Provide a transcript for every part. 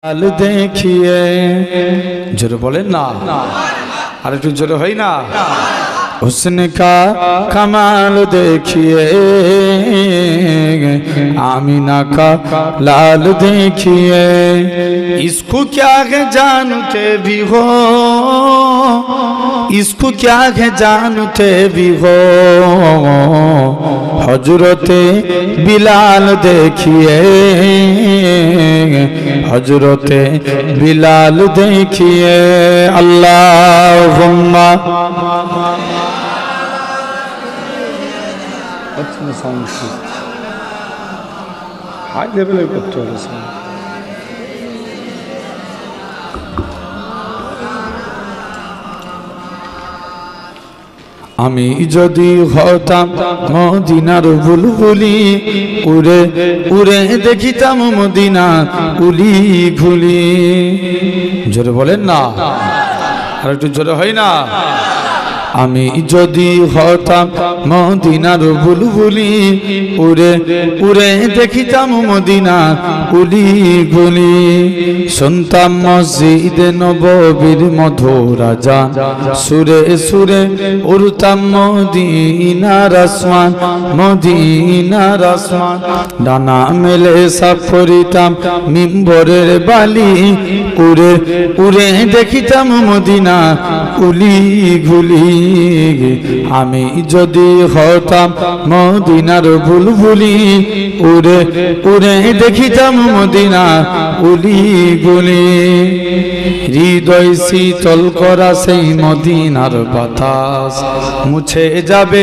লাল দেখিয়ে জোরে বলেন না, আর একটু জোরে হয় না। हुस्न का कमाल देखिए आमीना का लाल देखिए, इसको क्या है जानते भी हो, इसको क्या है जानते भी हो, हजरते बिलाल देखिए, हजरते बिलाल देखिए। अल्लाहुम्मा हाई लेवल করতে হবে। আমি যদি হতাম মদিনার বুলবুলি, উড়ে উড়ে দেখিতাম মদিনা উলি ঘুলি। জোরে বলেন না, আর একটু জোরে হয় না। আমি যদি হতাম মদিনার বুলবুলি, উড়ে উড়ে দেখিতাম মদিনা উলি গুলি। শুনতাম মসজিদে নববীর মধুর আযান, সুরে সুরে উড়তাম মদিনার আসমান, মদিনার আসমান। ডানা মেলে সাফ করিতাম মিম্বরের বালি, উড়ে উড়ে দেখিতাম মদিনা উলি ঘুলি। আমি যদি হতাম মদিনার বুলবুলি, উড়ে উড়ে দেখিতাম মদিনা উলি গুলি। হৃদয় শীতল করা সেই মদিনার বাতাস, মুছে যাবে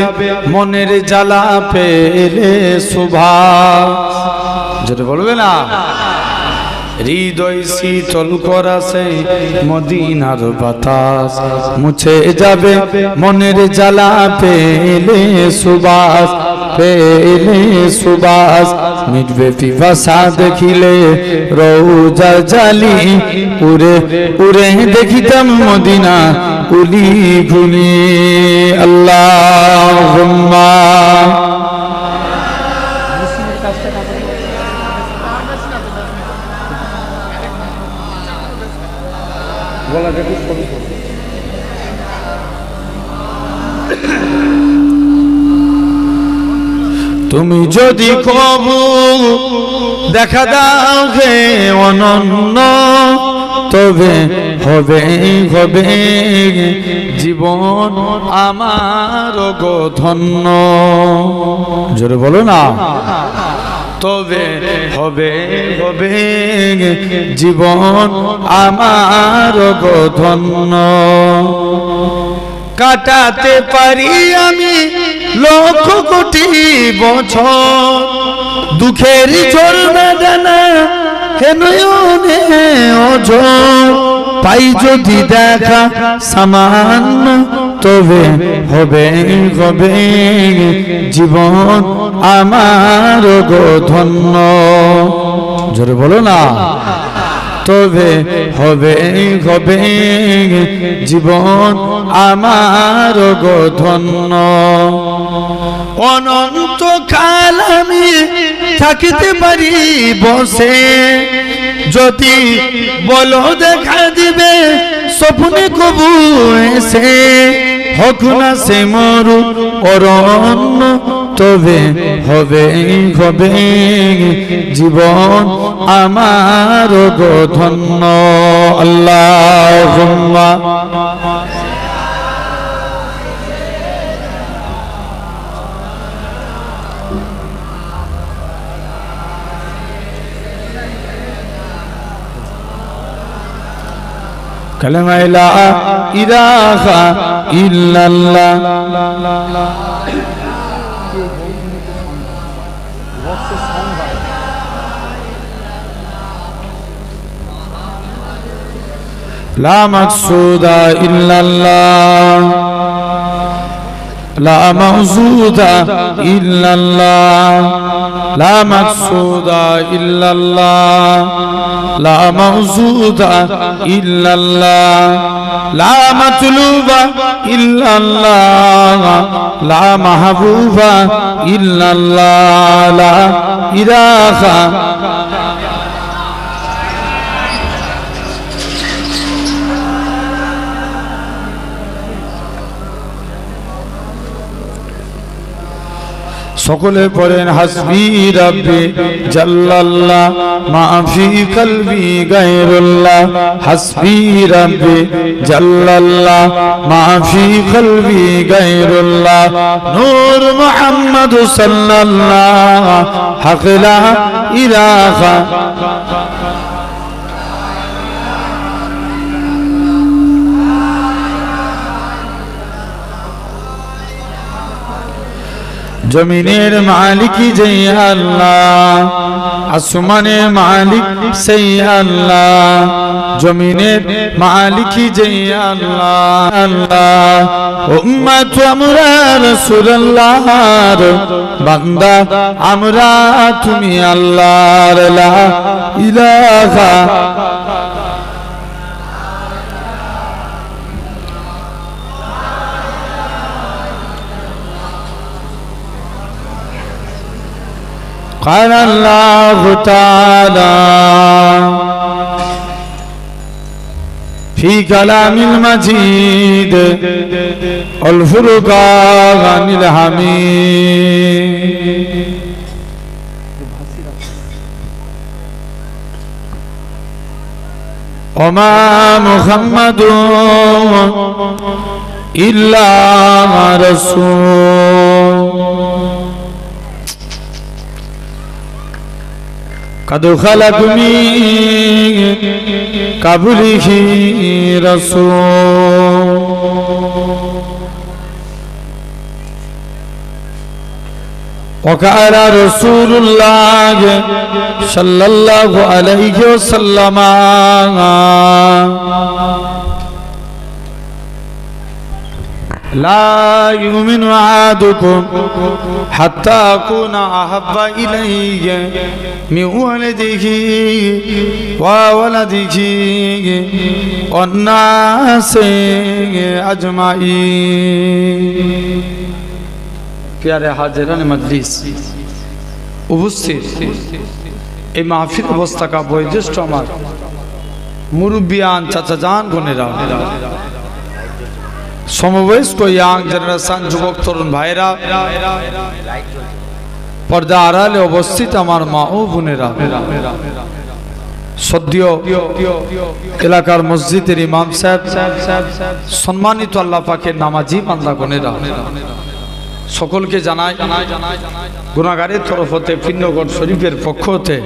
মনের জ্বালা পেলে সুভাষ। যেটা বলবে না, হৃদয় শীতল করা সেই মদিনার বাতাস, মুছে যাবে মনের জ্বালা পেলে সুবাস, পেলে সুবাস। মিটবে পিপাসা দেখিলে রওজা জালি, উড়ে উড়ে দেখিতাম মদিনা উলি ঘুলি। আল্লাহুম্মা তুমি যদি কবু দেখা দাও হে অনন্য, তবে হবে হবে জীবন আমার গো ধন্য। জোরে বলো না, তবে হবে হবে জীবন আমার গো ধন্য। কাটাতে পারি আমি লক্ষ কোটি বছর, দুঃখের ঝরনা ডানা হেনয়নে অঝর। পাই যদি দেখা সামান্য, তবে হবে হবে জীবন আমার গো ধন্য। জোরে বলো না, তবে হবে হবে জীবন আমার গো ধন্য। অনন্ত কাল আমি থাকিতে পারি বসে, যদি বলো দেখা দিবে স্বপ্নে কবু এসে। হোক না সে মরু অরণ্য, তবে হবে হবে জীবন আমার গো ধন্য। আল্লাহুম্মা কালেমা লা ইলাহা ইল্লাল্লাহ। লা মাকসুদা ইল্লাল্লাহ, লা মাওজুদা ইল্লাল্লাহ, লা মাকসুদা ইল্লাল্লাহ, লা মাওজুদা ইল্লাল্লাহ, লা মাতলুবা ইল্লাল্লাহ, লা মাহবুবা ইল্লাল্লাহ, লা ইলাহা সকলে পড়েন হাসবি রাব্বি জাল্লাল্লাহ মা ফি কলবি গায়রুল্লাহ হাসবি রাব্বি জাল্লাল্লাহ মা ফি কলবি গায়রুল্লাহ নূর মুহাম্মদ সাল্লাল্লাহ হক লা ইলাহা জমিনের মালিক যেই আল্লাহ আসমানের মালিক সেই আল্লাহ জমিনের মালিক যেই আল্লাহ আল্লাহ উম্মত আমরা রাসূলুল্লাহর বান্দা আমরা তুমি আল্লাহর লা ইলাহা قال الله تعالى في كلام المجيد والفرقان الحميد وما محمد إلا رسول قد خلق من قبله رسول وقال رسول الله صلى الله عليه وسلم لا يؤمن أحدكم حتى أكون أحب إليه من ولده وولده والناس أجمعين প্যারে হাজিরান মজলিস উপস্থিত এই মাহফিল অবস্থাকা বয়োজ্যেষ্ঠ আমার মুরব্বিয়ান চাচা জান বোনেরা সমবয়স্ক ইয়াং জেনারেশন যুবক তরুণ ভাইরা পর্দা আড়ালে অবস্থিত আমার মা ও বোনেরা সদ্য এলাকার মসজিদের ইমাম সাহেব সম্মানিত আল্লাহ পাকের নামাজি বান্দা বোনেরা সকলকে জানাই গুনাহগারের তরফ হতে পিন্নগড় শরীফের পক্ষ হতে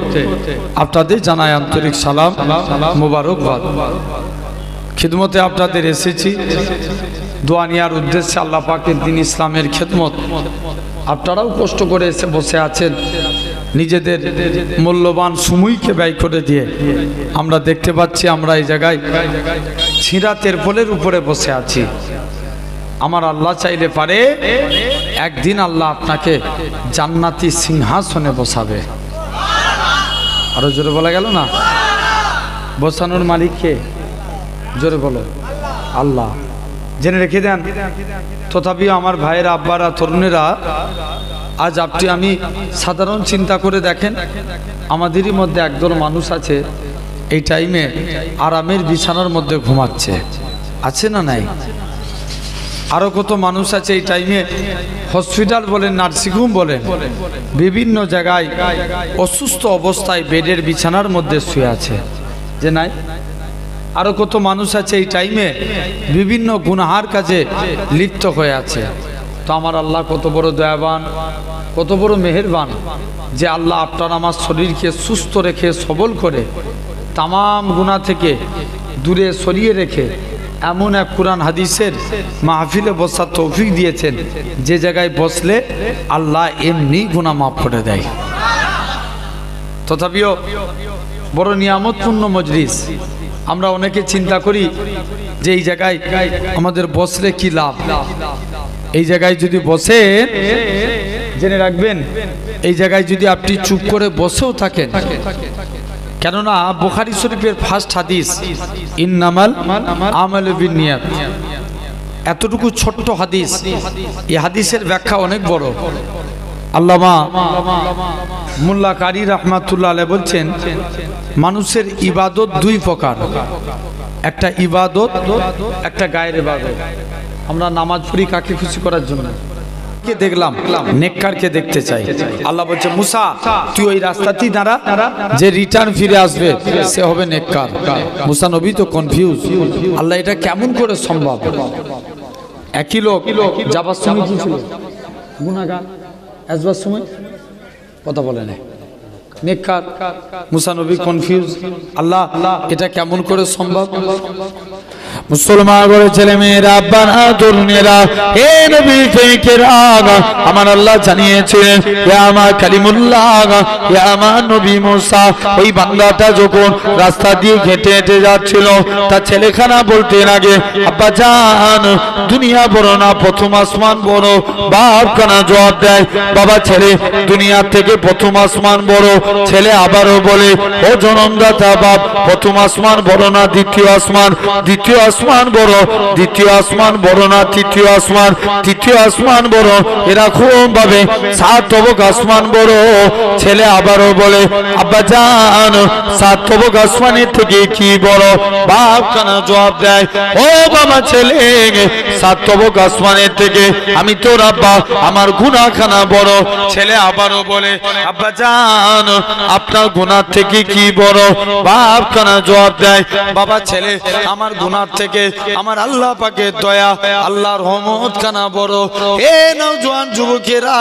আপনাদের জানাই আন্তরিক সালাম মোবারকবাদ খিদমতে আপনাদের এসেছি দোয়া নেওয়ার উদ্দেশ্যে আল্লাহ পাকের দ্বীন ইসলামের খেদমত আপনারাও কষ্ট করে এসে বসে আছেন নিজেদের মূল্যবান সময়কে ব্যয় করে দিয়ে আমরা দেখতে পাচ্ছি আমরা এই জায়গায় ছিঁড়া তেরপলের উপরে বসে আছি আমার আল্লাহ চাইলে পারে একদিন আল্লাহ আপনাকে জান্নাতি সিংহাসনে বসাবে আরো জোরে বলা গেল না বসানোর মালিক কে জোরে বলো আল্লাহ জেনে রেখে দেন তথাপিও আমার ভাইয়েরা আব্বারা তরুণেরা আজ আপনি আমি সাধারণ চিন্তা করে দেখেন আমাদেরই মধ্যে একদল মানুষ আছে এই টাইমে আরামের বিছানার মধ্যে ঘুমাচ্ছে আছে না নাই আরো কত মানুষ আছে এই টাইমে হসপিটাল বলেন নার্সিংহোম বলেন বিভিন্ন জায়গায় অসুস্থ অবস্থায় বেডের বিছানার মধ্যে শুয়ে আছে যে নাই আরো কত মানুষ আছে এই টাইমে বিভিন্ন গুনাহার কাজে লিপ্ত হয়ে আছে তো আমার আল্লাহ কত বড় দয়াবান কত বড় মেহেরবান যে আল্লাহ আপনার আমার শরীরকে সুস্থ রেখে সবল করে তামাম গুনাহ থেকে দূরে সরিয়ে রেখে এমন এক কুরআন হাদিসের মাহফিলে বসার তৌফিক দিয়েছেন যে জায়গায় বসলে আল্লাহ এমনি গুনাহ মাফ করে দেয় তথাপিও বড় নিয়ামতপূর্ণ মজলিস আমরা অনেকে চিন্তা করি যে এই জায়গায় আমাদের বসলে কি লাভ এই জায়গায় যদি বসে জেনে রাখবেন এই জায়গায় যদি আপনি চুপ করে বসেও থাকেন কেননা বুখারী শরীফের ফার্স্ট হাদিস ইন্নামাল আমালু বিন্নিয়াত এতটুকু ছোট্ট হাদিস এই হাদিসের ব্যাখ্যা অনেক বড় আল্লামা মোল্লা কারি রাহমাতুল্লাহ আলাইহি বলছেন মানুষের ইবাদত দুই প্রকার একটা ইবাদত একটা গায়ের ইবাদত আমরা নামাজ পড়ি কাকে খুশি করার জন্য গুনাহগারকে দেখলাম, নেককারকে দেখতে চাই। আল্লাহ বলছে মুসা তুই ওই রাস্তাতেই দাঁড়া, যে রিটার্ন ফিরে আসবে সে হবে নেককার। মুসা নবী তো কনফিউজ, আল্লাহ এটা কেমন করে সম্ভব? একই লোক যাবার সময় কি ছিল গুনাহগার, আসবার সময় কথা বলে না নেককার। মুসা নবী কনফিউজ, আল্লাহ এটা কেমন করে সম্ভব? মুসলমান করে ছেলে মেয়েরা, আব্বারা, তরুণেরা, হে নবী ফেকেরা, আমার আল্লাহ জানিয়েছিলেন ইয়া আমার কালিমুল্লাহ, ইয়া আমার নবী মুসা। ওই বান্দাটা যখন রাস্তা দিয়ে হেঁটে হেঁটে যাচ্ছিল, তার ছেলেখানা বলতে লাগে আব্বা জান দুনিয়া বড় না প্রথম আসমান বড়? বাপ কানা জবাব দেয় বাবা ছেলে দুনিয়ার থেকে প্রথম আসমান বড়। ছেলে আবারও বলে ও জনমদাতা বাপ প্রথম আসমান বড় না দ্বিতীয় আসমান? দ্বিতীয় আসমান বড়। দ্বিতীয় আসমান বড় না তৃতীয় আসমান? তৃতীয় আসমান বড়। এরকম ভাবে 7 তবক আসমান বড়। ছেলে আবারও বলে আব্বা জান 7 তবক আসমানের থেকে কি বড়? বাপ কানা জবাব দেয় ও বাবা ছেলে 7 তবক আসমানের থেকে আমি তোর আব্বা আমার গুনাহখানা বড়। ছেলে আবারও বলে আব্বা জান আপনার গুনাহ থেকে কি বড়? বাপ কানা জবাব দেয় বাবা ছেলে আমার গুনাহ থেকে আমার আল্লাহ পাকের দয়া আল্লাহর রহমত কানা বড়। হে নওজোয়ান যুবকেরা,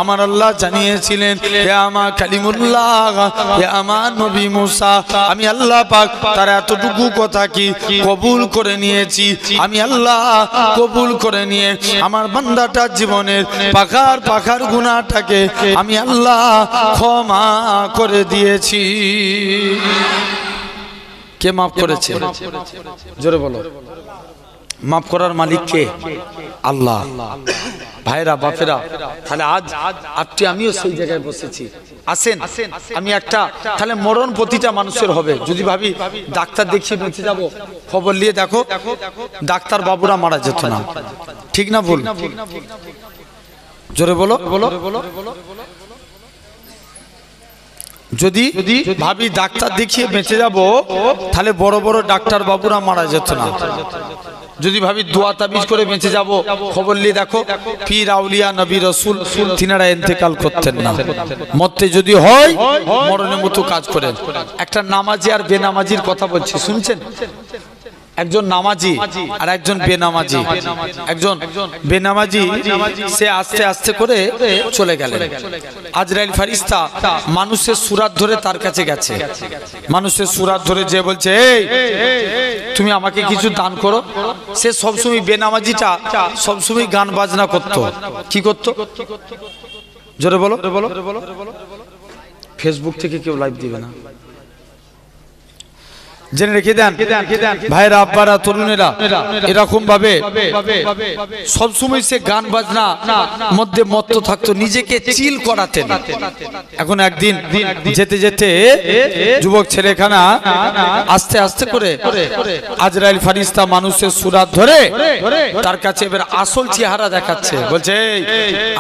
আমার আল্লাহ জানিয়েছিলেন হে আমার কালিমুল্লাহ, হে আমার নবী মুসা, আমি আল্লাহ পাক তার এতটুকু কথা কি কবুল করে নিয়েছি। আমি আল্লাহ কবুল করে নিয়ে আমার বান্দাটার জীবনের পাখার পাখার গুনাহটাকে আমি আল্লাহ ক্ষমা করে দিয়েছি। কে মাফ করেছে? জোরে বলো। মাফ করার মালিক কে? আল্লাহ। ভাইরা বাপেরা, তাহলে আজ আপনি আমিও সেই জায়গায় বসেছি। আসেন আমি একটা তাহলে মরণ প্রতিটা মানুষের হবে। যদি ভাবি ডাক্তার দেখিয়ে বেঁচে যাব, খবর নিয়ে দেখো ডাক্তার বাবুরা মারা যেত না। ঠিক না ভুল? জোরে বলো। যদি ভাবি ডাক্তার দেখিয়ে বেঁচে যাব, তাহলে বড় বড় ডাক্তার বাবুরা মারা যেত না। যদি ভাবি দোয়া তাবিজ করে বেঁচে যাব, খবর নিয়ে দেখো পীর আউলিয়া নবী রাসূল তিনারা ইন্তেকাল করতেন না। মরতে যদি হয় মরণের মতো কাজ করেন। একটা নামাজি আর বেনামাজির কথা বলছি, শুনছেন? একজন নামাজি আর একজন বেনামাজি। একজন বেনামাজি সে আস্তে আস্তে করে চলে গেলেন। আজরাইল ফেরেশতা মানুষের সুরাত ধরে তার কাছে গেছে। মানুষের সুরাত ধরে যে বলছে এই তুমি আমাকে কিছু দান করো। সে সবসময় বেনামাজিটা সবসময় গান বাজনা করত। কি করত? জোরে বলো। ফেসবুক থেকে কেউ লাইভ দিবে না, জেনে রেখে দেন ভাইরা আব্বারা তরুণেরা। এরকম ভাবে সবসময় সে গান বাজনা মধ্যে মত্ত থাকতো, নিজেকে চিল করাতেন। এখন একদিন যেতে যেতে যুবক ছেলেখানা আস্তে আস্তে করে আজরাইল ফেরেশতা মানুষের সুরাত ধরে তার কাছে এবার আসল চেহারা দেখাচ্ছে। বলছে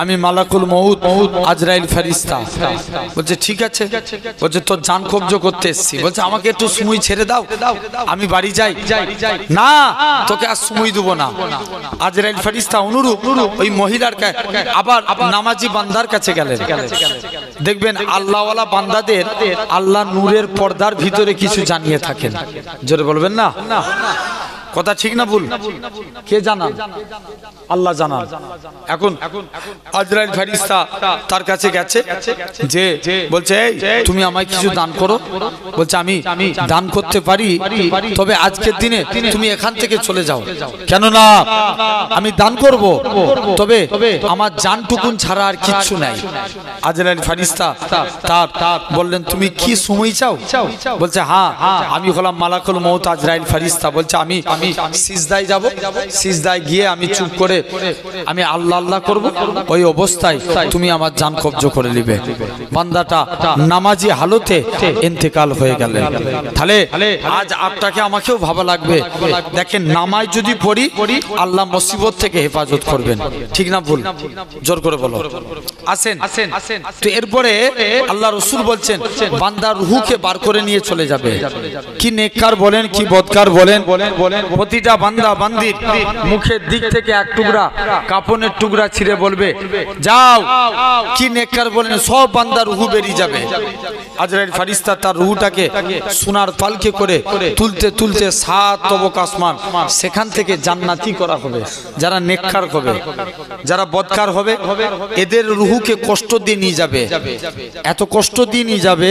আমি মালাকুল মউত আজরাইল ফেরেশতা। বলছে ঠিক আছে। বলছে তোর জান কবজ করতে এসেছি। বলছে আমাকে একটু সময় ছেড়ে দাও, আমি বাড়ি যাই। না তোকে আর সময় দেব না। আজরাইল ফেরেশতা অনুরূপ ওই মহিলার আবার নামাজি বান্দার কাছে গেলেন। দেখবেন আল্লাহওয়ালা বান্দাদের আল্লাহ নূরের পর্দার ভিতরে কিছু জানিয়ে থাকেন। জোরে বলবেন না? কথা ঠিক না ভুল? কে জানান? আল্লাহ জানান। এখন আজরাইল ফেরেশতা তার কাছে গেছে, যে বলছে তুমি আমায় কিছু দান করো। বলছে আমি দান করতে পারি, তবে আজকের দিনে তুমি এখান থেকে চলে যাও। কেন না? আমি দান করব, তবে আমার জানটুকুন ছাড়া আর কিচ্ছু নাই। আজরাইল ফেরেশতা তার বললেন তুমি কি সময় চাও? বলছে হ্যাঁ আমি হলাম মালাকুল মউত আজরাইল ফেরেশতা। বলছে আমি সিজদায় যাব, সিজদায় গিয়ে আমি চুপ করে আমি আল্লাহ আল্লাহ করব। ওই অবস্থায় তুমি আমার জান কবজ করে নিবে। বান্দাটা নামাজি হালতে ইন্তেকাল হয়ে গেলেন। তাহলে আজ আপনাকে আমাকেও ভাবা লাগবে। দেখেন নামাজ যদি পড়ি আল্লাহ মুসিবত থেকে হেফাজত করবেন। ঠিক না ভুল? জোর করে বলো। আসেন। তো এরপরে আল্লাহ রসুল বলছেন বান্দার রুহকে বার করে নিয়ে চলে যাবে। কি নেককার বলেন কি বদকার বলেন, প্রতিটা বান্দা বান্দির মুখের দিক থেকে এক টুকরা কাপনের টুকরা ছিঁড়ে বলবে যাও। কি নেককার বলেন, সব বান্দার রুহু বেরিয়ে যাবে। আজরাইল ফারিস্তা তার রুহুটাকে সোনার পালকে করে তুলতে তুলতে 7 তবক আসমান, সেখান থেকে জান্নাতি করা হবে। যারা নেককার হবে, যারা বদকার হবে, এদের রুহুকে কষ্ট দিয়ে নিয়ে যাবে। এত কষ্ট দিয়ে নিয়ে যাবে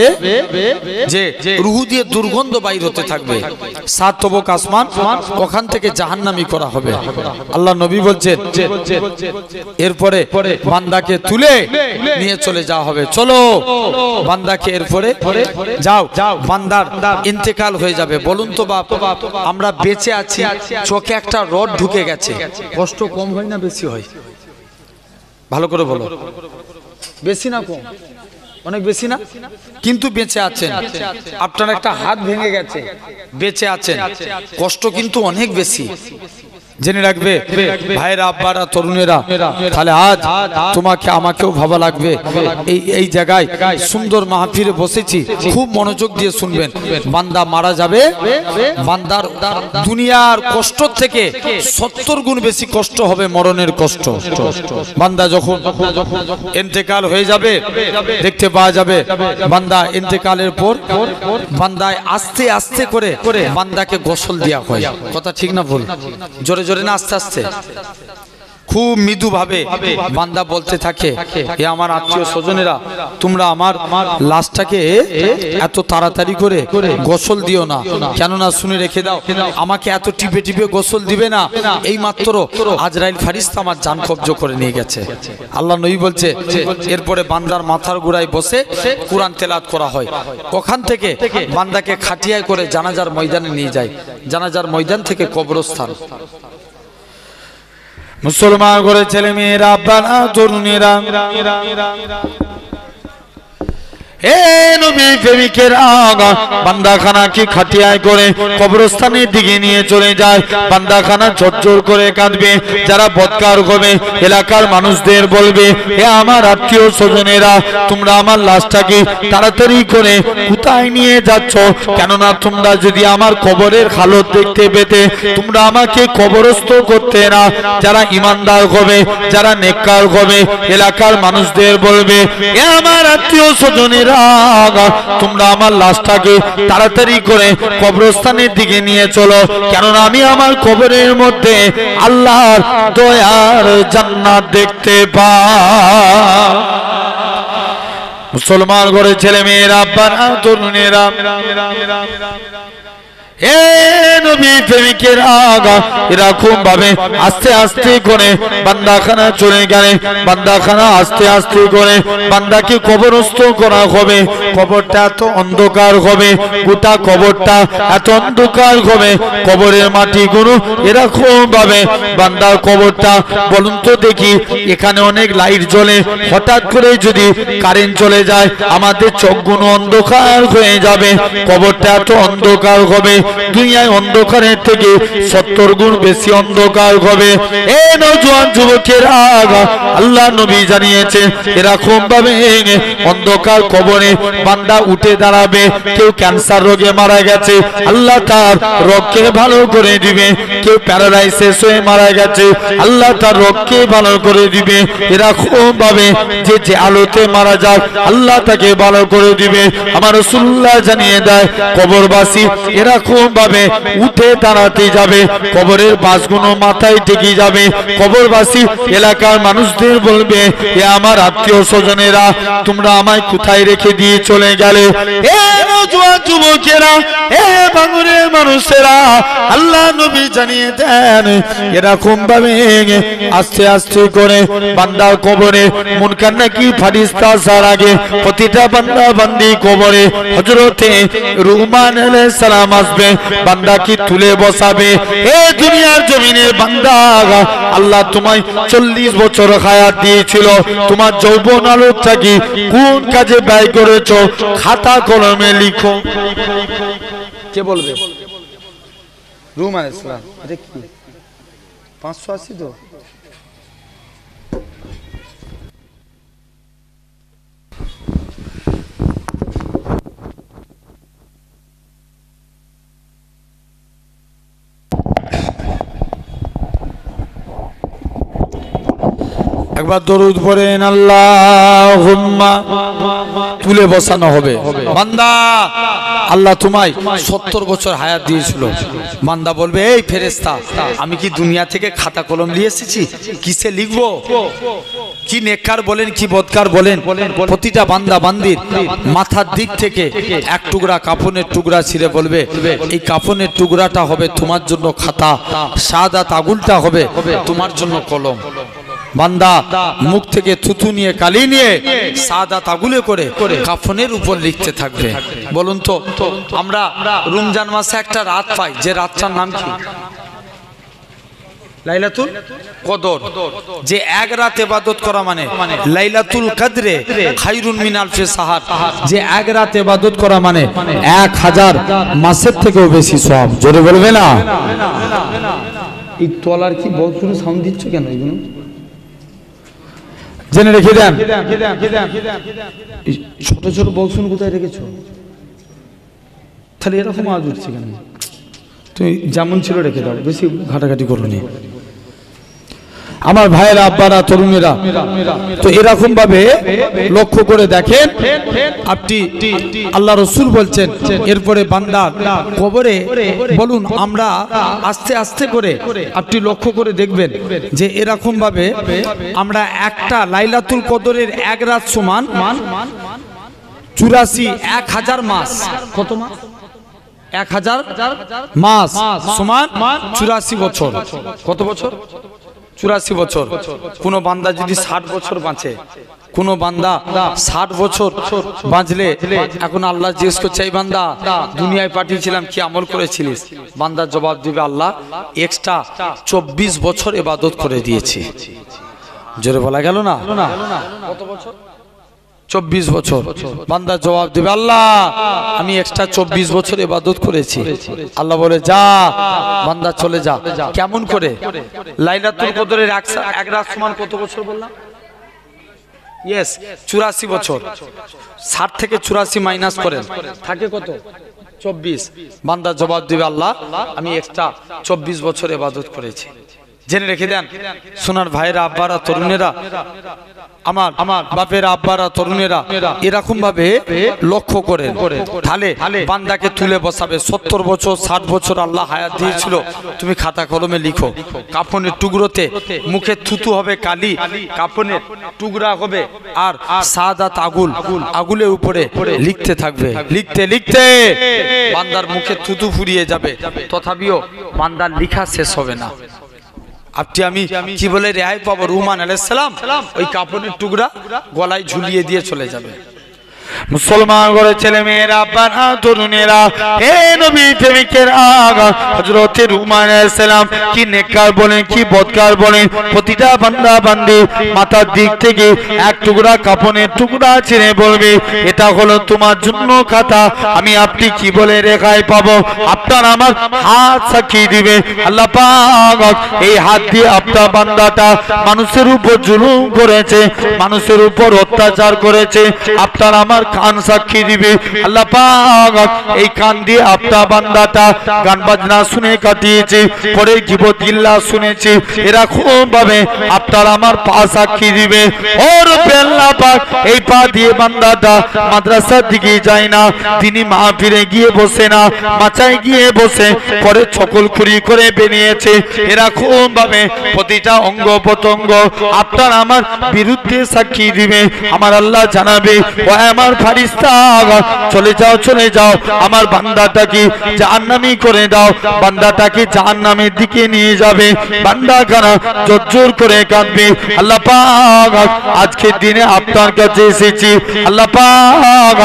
যে রুহু দিয়ে দুর্গন্ধ বাইর হতে থাকবে। 7 তবক আসমান, ওখান থেকে জাহান্নামী করা হবে। আল্লাহ নবী বলছেন এরপরে বান্দাকে তুলে নিয়ে চলে যাওয়া হবে। চলো বান্দাকে এরপরে যাও। বান্দার ইন্তেকাল হয়ে যাবে। বলুন তো বাপ, আমরা বেঁচে আছি, চোখে একটা রড ঢুকে গেছে, কষ্ট কম হয় না বেশি হয়? ভালো করে বলো, বেশি না কম? অনেক বেশি না? কিন্তু বেঁচে আছেন। আপনার একটা হাত ভেঙে গেছে, বেঁচে আছেন, কষ্ট কিন্তু অনেক বেশি। জেনে রাখবে ভাইরা, আব্বারা, তরুণেরা, তাহলে আজ তোমাকে আমাকেও ভাবা লাগবে। এই জায়গায় সুন্দর মাহফিলে বসেছি, খুব মনোযোগ দিয়ে শুনবেন। বান্দা মারা যাবে, বান্দার দুনিয়ার কষ্ট থেকে 70 গুণ বেশি কষ্ট হবে মরণের কষ্ট। বান্দা যখন ইন্তেকাল হয়ে যাবে, দেখতে পাওয়া যাবে বান্দা ইন্তেকালের পর বান্দায় আস্তে আস্তে করে বান্দাকে গোসল দেওয়া হয়। কথা ঠিক না ভুল? জোরে জোরে না আস্তে আস্তে? খুব মৃদু ভাবে বান্দা বলতে থাকে, এ আমার আত্মীয় স্বজনেরা, তোমরা আমার লাশটাকে এত তাড়াতাড়ি করে গোসল দিও না, কেননা শুনে রেখে দাও, আমাকে এত টিপে টিপে গোসল দিবে না, এই মাত্র আজরাইল ফারিস্তা আমার জান কব্জ করে নিয়ে গেছে। আল্লাহ নবী বলছে এরপরে বান্দার মাথার গোড়ায় বসে কুরআন তেলাওয়াত করা হয়। ওখান থেকে বান্দাকে খাটিয়ায় করে জানাজার ময়দানে নিয়ে যায়। জানাজার ময়দান থেকে কবরস্থান। মুসলমান করে ছেলে মেয়েরা, আব্বারা, তরুণেরা, হে নবী প্রেমিকের আগা, বান্দাখানা কি খাটিয়ায় করে কবরস্থানের দিকে নিয়ে চলে যায়। বান্দাখানা ঝরঝর করে কাঁদবে। যারা বদকার হবে এলাকার মানুষদের বলবে, হে আমার আত্মীয় স্বজনেরা, তোমরা আমার লাশটাকে তাড়াতাড়ি করে কোথায় নিয়ে যাচ্ছ? কেননা তোমরা যদি আমার কবরের হালত দেখতে পেতে, তোমরা আমাকে কবরস্থ করতে না। যারা ইমানদার হবে, যারা নেককার হবে, এলাকার মানুষদের বলবে, হে আমার আত্মীয় স্বজনেরা, তোমরা আমার লাশটাকে তাড়াতাড়ি করে কবরস্থানের দিকে নিয়ে চলো, কেননা আমি আমার কবরের মধ্যে আল্লাহর দয়ার জান্নাত দেখতে পাই। মুসলমান ঘরে ছেলে মেয়েরা, আব্বারা, তরুণেরা, হে নবী প্রেমিকের আগা, এরকম ভাবে আস্তে আস্তে করে বান্দাখানা চলে গেলে বান্দাখানা আস্তে আস্তে করে বান্দাকে কবরস্থ করা হবে। কবরটা এত অন্ধকার হবে, গোটা কবরটা এত অন্ধকার হবে, কবরের মাটিগুলো এরকম ভাবে বান্দার কবরটা, বলুন তো দেখি, এখানে অনেক লাইট জ্বলে, হঠাৎ করে যদি কারেন্ট চলে যায় আমাদের চোখগুলো অন্ধকার হয়ে যাবে। কবরটা এত অন্ধকার হবে, দুনিয়ায় অন্ধকারের থেকে 70 গুণ বেশি অন্ধকার হবে। এ নওজোয়ান যুবকের আগা, আল্লাহ নবী জানিয়েছেন এরকম ভাবে অন্ধকার কবরে বান্দা উঠে দাঁড়াবে। কেউ ক্যান্সার রোগে মারা গেছে, আল্লাহ তার রোগকে ভালো করে দিবে। কেউ প্যারালাইসিস হয়ে মারা গেছে, আল্লাহ তার রোগকে ভালো করে দিবে। এরকম ভাবে যে আলোতে মারা যাক, আল্লাহ তাকে ভালো করে দিবে। আমার রাসূলুল্লাহ জানিয়ে দেয় কবরবাসী এরকম ভাবে উঠে দাঁড়াতে যাবে, কবরের বাসগুলো মাথায় টেকে যাবে। কবরবাসী এলাকার মানুষদের বলবে, এ আমার আত্মীয় স্বজনেরা, তোমরা আমায় কোথায় রেখে দিয়ে চলে গেলে? এ নওজোয়ান যুবকেরা, এ বাঙুরের মানুষেরা, আল্লাহ নবী জানিয়ে দেন এরকম ভাবে আস্তে আস্তে করে বান্দার কবরে মুনকার নাকির ফারিস্তা আসার আগে প্রতিটা বান্দা বান্দি কবরে হযরতে রুহমান আলাইহিস সালাম আসবে, বান্দাকে তুলে বসাবে। এ দুনিয়ার জমিনের বান্দা, আল্লাহ তোমায় 40 বছর হায়াত দিয়েছিল, তোমার যৌবন আলোকটা কি কোন কাজে ব্যয় করেছো? খাতা কলমে লিখো। কে বলবে? রুহমান আলাইহিস সালাম। এটা কি 580 তো? একবার দরুদ পড়েন আল্লাহুম্মা। তুলে বসানো হবে। বান্দা আল্লাহ তোমায় 70 বছর হায়াত দিয়েছিল। বান্দা বলবে এই ফেরেশতা আমি কি দুনিয়া থেকে খাতা কলম নিয়ে এসেছি, কিসে লিখবো? কি নেককার বলেন কি বদকার বলেন, প্রতিটা বান্দা বান্দির মাথার দিক থেকে এক টুকরা কাফনের টুকরা ছিঁড়ে বলবে এই কাফনের টুকরাটা হবে তোমার জন্য খাতা, শাহাদাত আগুলটা হবে তোমার জন্য কলম। বান্দা মুখ থেকে থুতু নিয়ে কালি নিয়ে শাহাদাত আগুলে করে কাফনের উপর লিখতে থাকবে। বলুন তো আমরা রমজান মাসে একটা রাত পাই, যে রাতটার নাম কি? লাইলাতুল কদর। যে এক রাত ইবাদত করা মানে লাইলাতুল কদরে খায়রুন মিন আলফি সাহার। যে এক রাত ইবাদত করা মানে 1000 মাসের থেকেও বেশি সওয়াব। জোরে বলবে না? এই তলার কি বহুত কোনো সাউন্ড দিচ্ছ কেন? এগুলো জেনে রেখে দেন। ছোট ছোট বলছুন কোথায় রেখেছো? তাহলে এরকম আওয়াজ উঠছে কেন? তুমি যেমন ছিল রেখে দাও, বেশি ঘাটাঘাটি করো নি। আমার ভাইয়েরা আব্বারা তরুণেরা তো এরকম ভাবে লক্ষ্য করে দেখেন। আপনি আল্লাহ রসুল বলছেন এরপরে বান্দা কবরে বলুন আমরা আস্তে আস্তে করে আপনি লক্ষ্য করে দেখবেন যে এরকম ভাবে আমরা একটা লাইলাতুল কদরের এক রাত সমান 1000 মাস। কত মাস? 1000 মাস সমান 84 বছর। কত বছর? 84 বছর। কোন বান্দা যদি 60 বছর বাঁচে, কোন বান্দা 60 বছর বাঁচলে এখন আল্লাহ জিজ্ঞেস করছে এই বান্দা দুনিয়ায় পাঠিয়েছিলাম কি আমল করেছিলিস? বান্দা জবাব দিবে আল্লাহ এক্সট্রা 24 বছর ইবাদত করে দিয়েছি। জোরে বলা গেল না? কত বছর? 24 বছর। বান্দা জবাব দিবে আল্লাহ আমি এক্সট্রা 24 বছর ইবাদত করেছি। আল্লাহ বলে যা বান্দা চলে যা। কেমন করে? লাইলাতুল কদরের এক রাত সমান কত বছর বললাম? ইয়েস 84 বছর। 60 থেকে 84 মাইনাস করেন থাকে কত? 24। বান্দা জবাব দিবে আল্লাহ আমি এক্সট্রা 24 বছর ইবাদত করেছি। জেনে রেখে দেন সোনার ভাইরা আব্বারা তরুণেরা, আমার বাপের আব্বারা তরুণেরা এরকম ভাবে লক্ষ্য করেন। তাহলে বান্দাকে তুলে বসাবে। 70 বছর 60 বছর আল্লাহ হায়াত দিয়েছিল, তুমি খাতা কলমে লিখো। কাফনের টুকরোতে মুখে থুতু হবে কালি, কাফনের টুকরা হবে আর শাহাদাত আগুলের উপরে লিখতে থাকবে। লিখতে লিখতে বান্দার মুখে থুতু ফুরিয়ে যাবে, তথাপিও বান্দার লেখা শেষ হবে না। আপনি আমি কি বলে রেহাই পাবো? রুমান আলাইহিস সালাম ওই কাপড়ের টুকরা গলায় ঝুলিয়ে দিয়ে চলে যাবে। মুসলমান ঘরের ছেলে মেয়েরা আব্বারা তরুণেরা হে নবী প্রেমিকেরা, হযরত রুমান আলাইহিস সালাম কি নেককার বলেন কি বদকার বলেন, প্রতিটা বান্দা বান্দি মাথার দিক থেকে এক টুকরা কাপড়ের টুকরা ছিঁড়ে বলবে এটা হলো তোমার জন্য খাতা। আমি আপনি কি বলে রেখায় পাবো? আপনার আমার হাত সাক্ষী দিবে। আল্লাহ পাক এই হাত দিয়ে আপনার বান্দাটা মানুষের উপর জুলুম করেছে, মানুষের উপর অত্যাচার করেছে, আপনার আমার কান সাক্ষী দিবে। আল্লাহ পাক এই কান দিয়ে আপনার বান্দাটা গান বাজনা শুনে কাটিয়েছে, পরে গীবত গিল্লা শুনেছে, এরকম ভাবে আপনার আমার পা সাক্ষী দিবে। ওর আল্লাহ পাক এই পা দিয়ে বান্দাটা মাদ্রাসার দিকে যায় না, তিনি মাহফিলে গিয়ে বসে না, মাচায় গিয়ে বসে পরে ছকলখুরি করে বেরিয়েছে। এরকম ভাবে প্রতিটা অঙ্গ প্রত্যঙ্গ আপনার আমার বিরুদ্ধে সাক্ষী দিবে। আমার আল্লাহ জানাবে ও আমার ফারিস্তা চলে যাও চলে যাও, আমার বান্দাটাকে জাহান্নামী করে দাও। বান্দাটাকে জাহান্নামের দিকে নিয়ে যাবে। বান্দা কানা জোর করে কাঁদবে। আল্লাহ পাক আজকের দিনে আপনার কাছে এসেছি। আল্লাহ পাক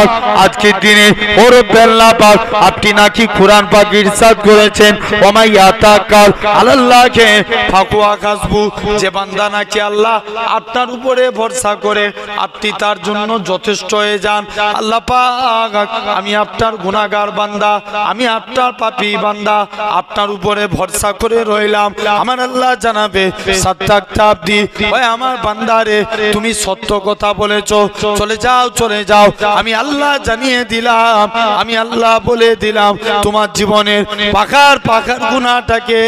আজকের দিনে ওর আল্লাহ পাক আপনি নাকি কোরআন পাক ইরশাদ করেছেন ওমাই ইয়াতাকাল আলাল্লাহকে ফাকুয়া কাসবু, যে বান্দা নাকি আল্লাহ আপনার উপরে ভরসা করে আপনি তার জন্য যথেষ্ট হয়ে যান। আল্লাহ পাক আমি আপনার গুনাহগার বান্দা, আমি আপনার পাপী বান্দা, আপনার উপরে ভরসা করে রইলাম। আমার আল্লাহ জানাবে সাত্তাকতাবদি, ওই আমার বান্দারে তুমি সত্য কথা বলেছো, চলে যাও চলে যাও। আমি আল্লাহ জানিয়ে দিলাম, আমি আল্লাহ বলে দিলাম তোমার জীবনের পাখার পাখার গুনাহটাকে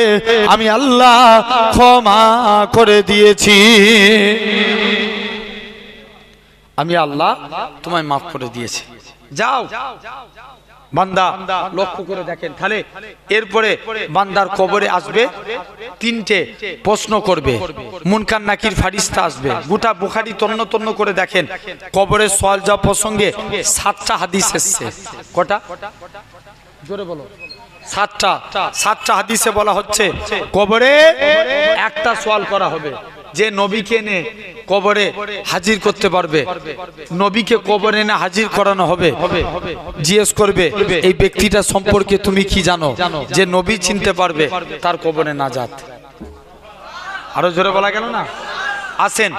আমি আল্লাহ ক্ষমা করে দিয়েছি। আমি আল্লাহ তোমায় মাফ করে দিয়েছি, যাও। বান্দা লক্ষ্য করে দেখেন, তাহলে এরপরে বান্দার কবরে আসবে তিনটে প্রশ্ন করবে, মুনকার নাকির ফারিস্তা আসবে। গোটা বুখারী তন্ন তন্ন করে দেখেন, কবরের সওয়াল জবাব প্রসঙ্গে 7টা হাদিস এসেছে। কটা? জোরে বলো। 7টা হাদিসে বলা হচ্ছে কবরে একটা সওয়াল করা হবে, যে নবীকে এনে কবরে হাজির করতে পারবে, নবীকে কবরে এনে হাজির করানো হবে, জিজ্ঞেস করবে এই ব্যক্তিটা সম্পর্কে তুমি কি জানো, যে নবী চিনতে পারবে তার কবরে নাজাত। আরো জোরে বলা গেল না? আসেন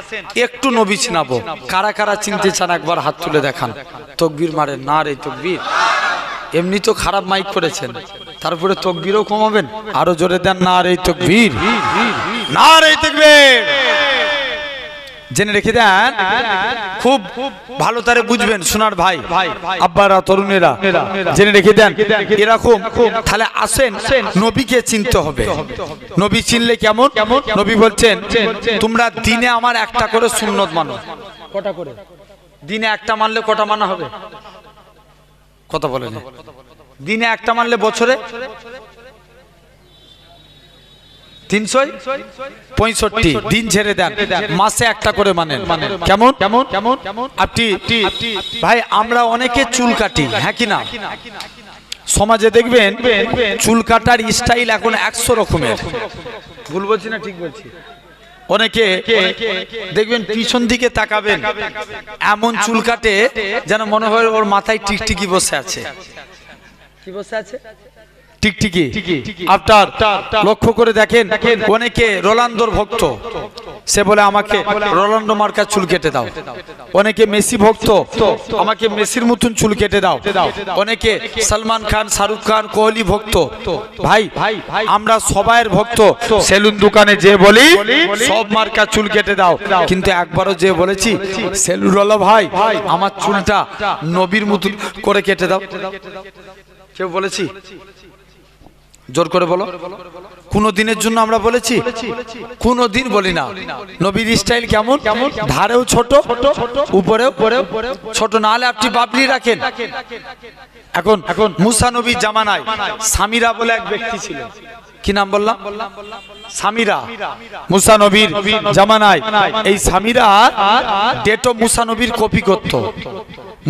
একটু নবী চিনাবো, কারা কারা চিনতে চান একবার হাত তুলে দেখান। তাকবীর মারেন না রে তাকবীর, এমনি তো খারাপ মাইক করেছেন, তারপরে তাকবীরও কমাবেন। আরো জোরে দেন না রে তাকবীর, না রে তাকবীর। জেনে রেখে দেন, খুব ভালো তারে বুঝবেন সোনার ভাই আব্বারা তরুণেরা, জেনে রেখে দেন এরকম। তাহলে আসেন নবীকে চিনতে হবে। নবী চিনলে কেমন? নবী বলছেন তোমরা দিনে আমার একটা করে সুন্নত মানো। কটা করে? দিনে একটা মানলে কটা মানা হবে? কথা বলেন। দিনে একটা মানলে বছরে 365 দিন ছেড়ে দেন, মাসে একটা করে মানেন। কেমন কেমন কেমন? আপনি ভাই আমরা অনেকে চুল কাটি, হ্যাঁ কি না? সমাজে দেখবেন চুল কাটার স্টাইল এখন 100 রকমের। ভুল বলছি না ঠিক বলছি? অনেকে দেখবেন পিছন দিকে তাকাবেন, এমন চুল কাটে যেন মনে হয় ওর মাথায় টিকটিকি বসে আছে। কি বসে আছে? টিকটিকি। আপনার লক্ষ্য করে দেখেন, অনেকে রোনালদোর ভক্ত, সে বলে আমাকে রোনালদো মার্কা চুল কেটে দাও। অনেকে মেসি ভক্ত, আমাকে মেসির মতন চুল কেটে দাও। অনেকে সালমান খান, শাহরুখ খান, কোহলি ভক্ত। ভাই আমরা সবাইয়ের ভক্ত, সেলুন দোকানে যে বলি সব মার্কা চুল কেটে দাও, কিন্তু একবারও যে বলেছি সেলুনওয়ালা ভাই আমার চুলটা নবীর মতন করে কেটে দাও? কেউ বলেছি? জোর করে বলো। কোনো দিনের জন্য আমরা বলেছি? কোনো দিন বলি না। নবীর স্টাইল কেমন? ধারেও ছোট, উপরেও ছোট, না হলে আপনি বাবলি রাখেন। এখন মুসা নবীর জামানায় সামিরা বলে এক ব্যক্তি ছিল। কি নাম বললাম? সামিরা। মুসা নবীর জামানায় এই সামিরা ডেটো মুসা নবীর কপি করত।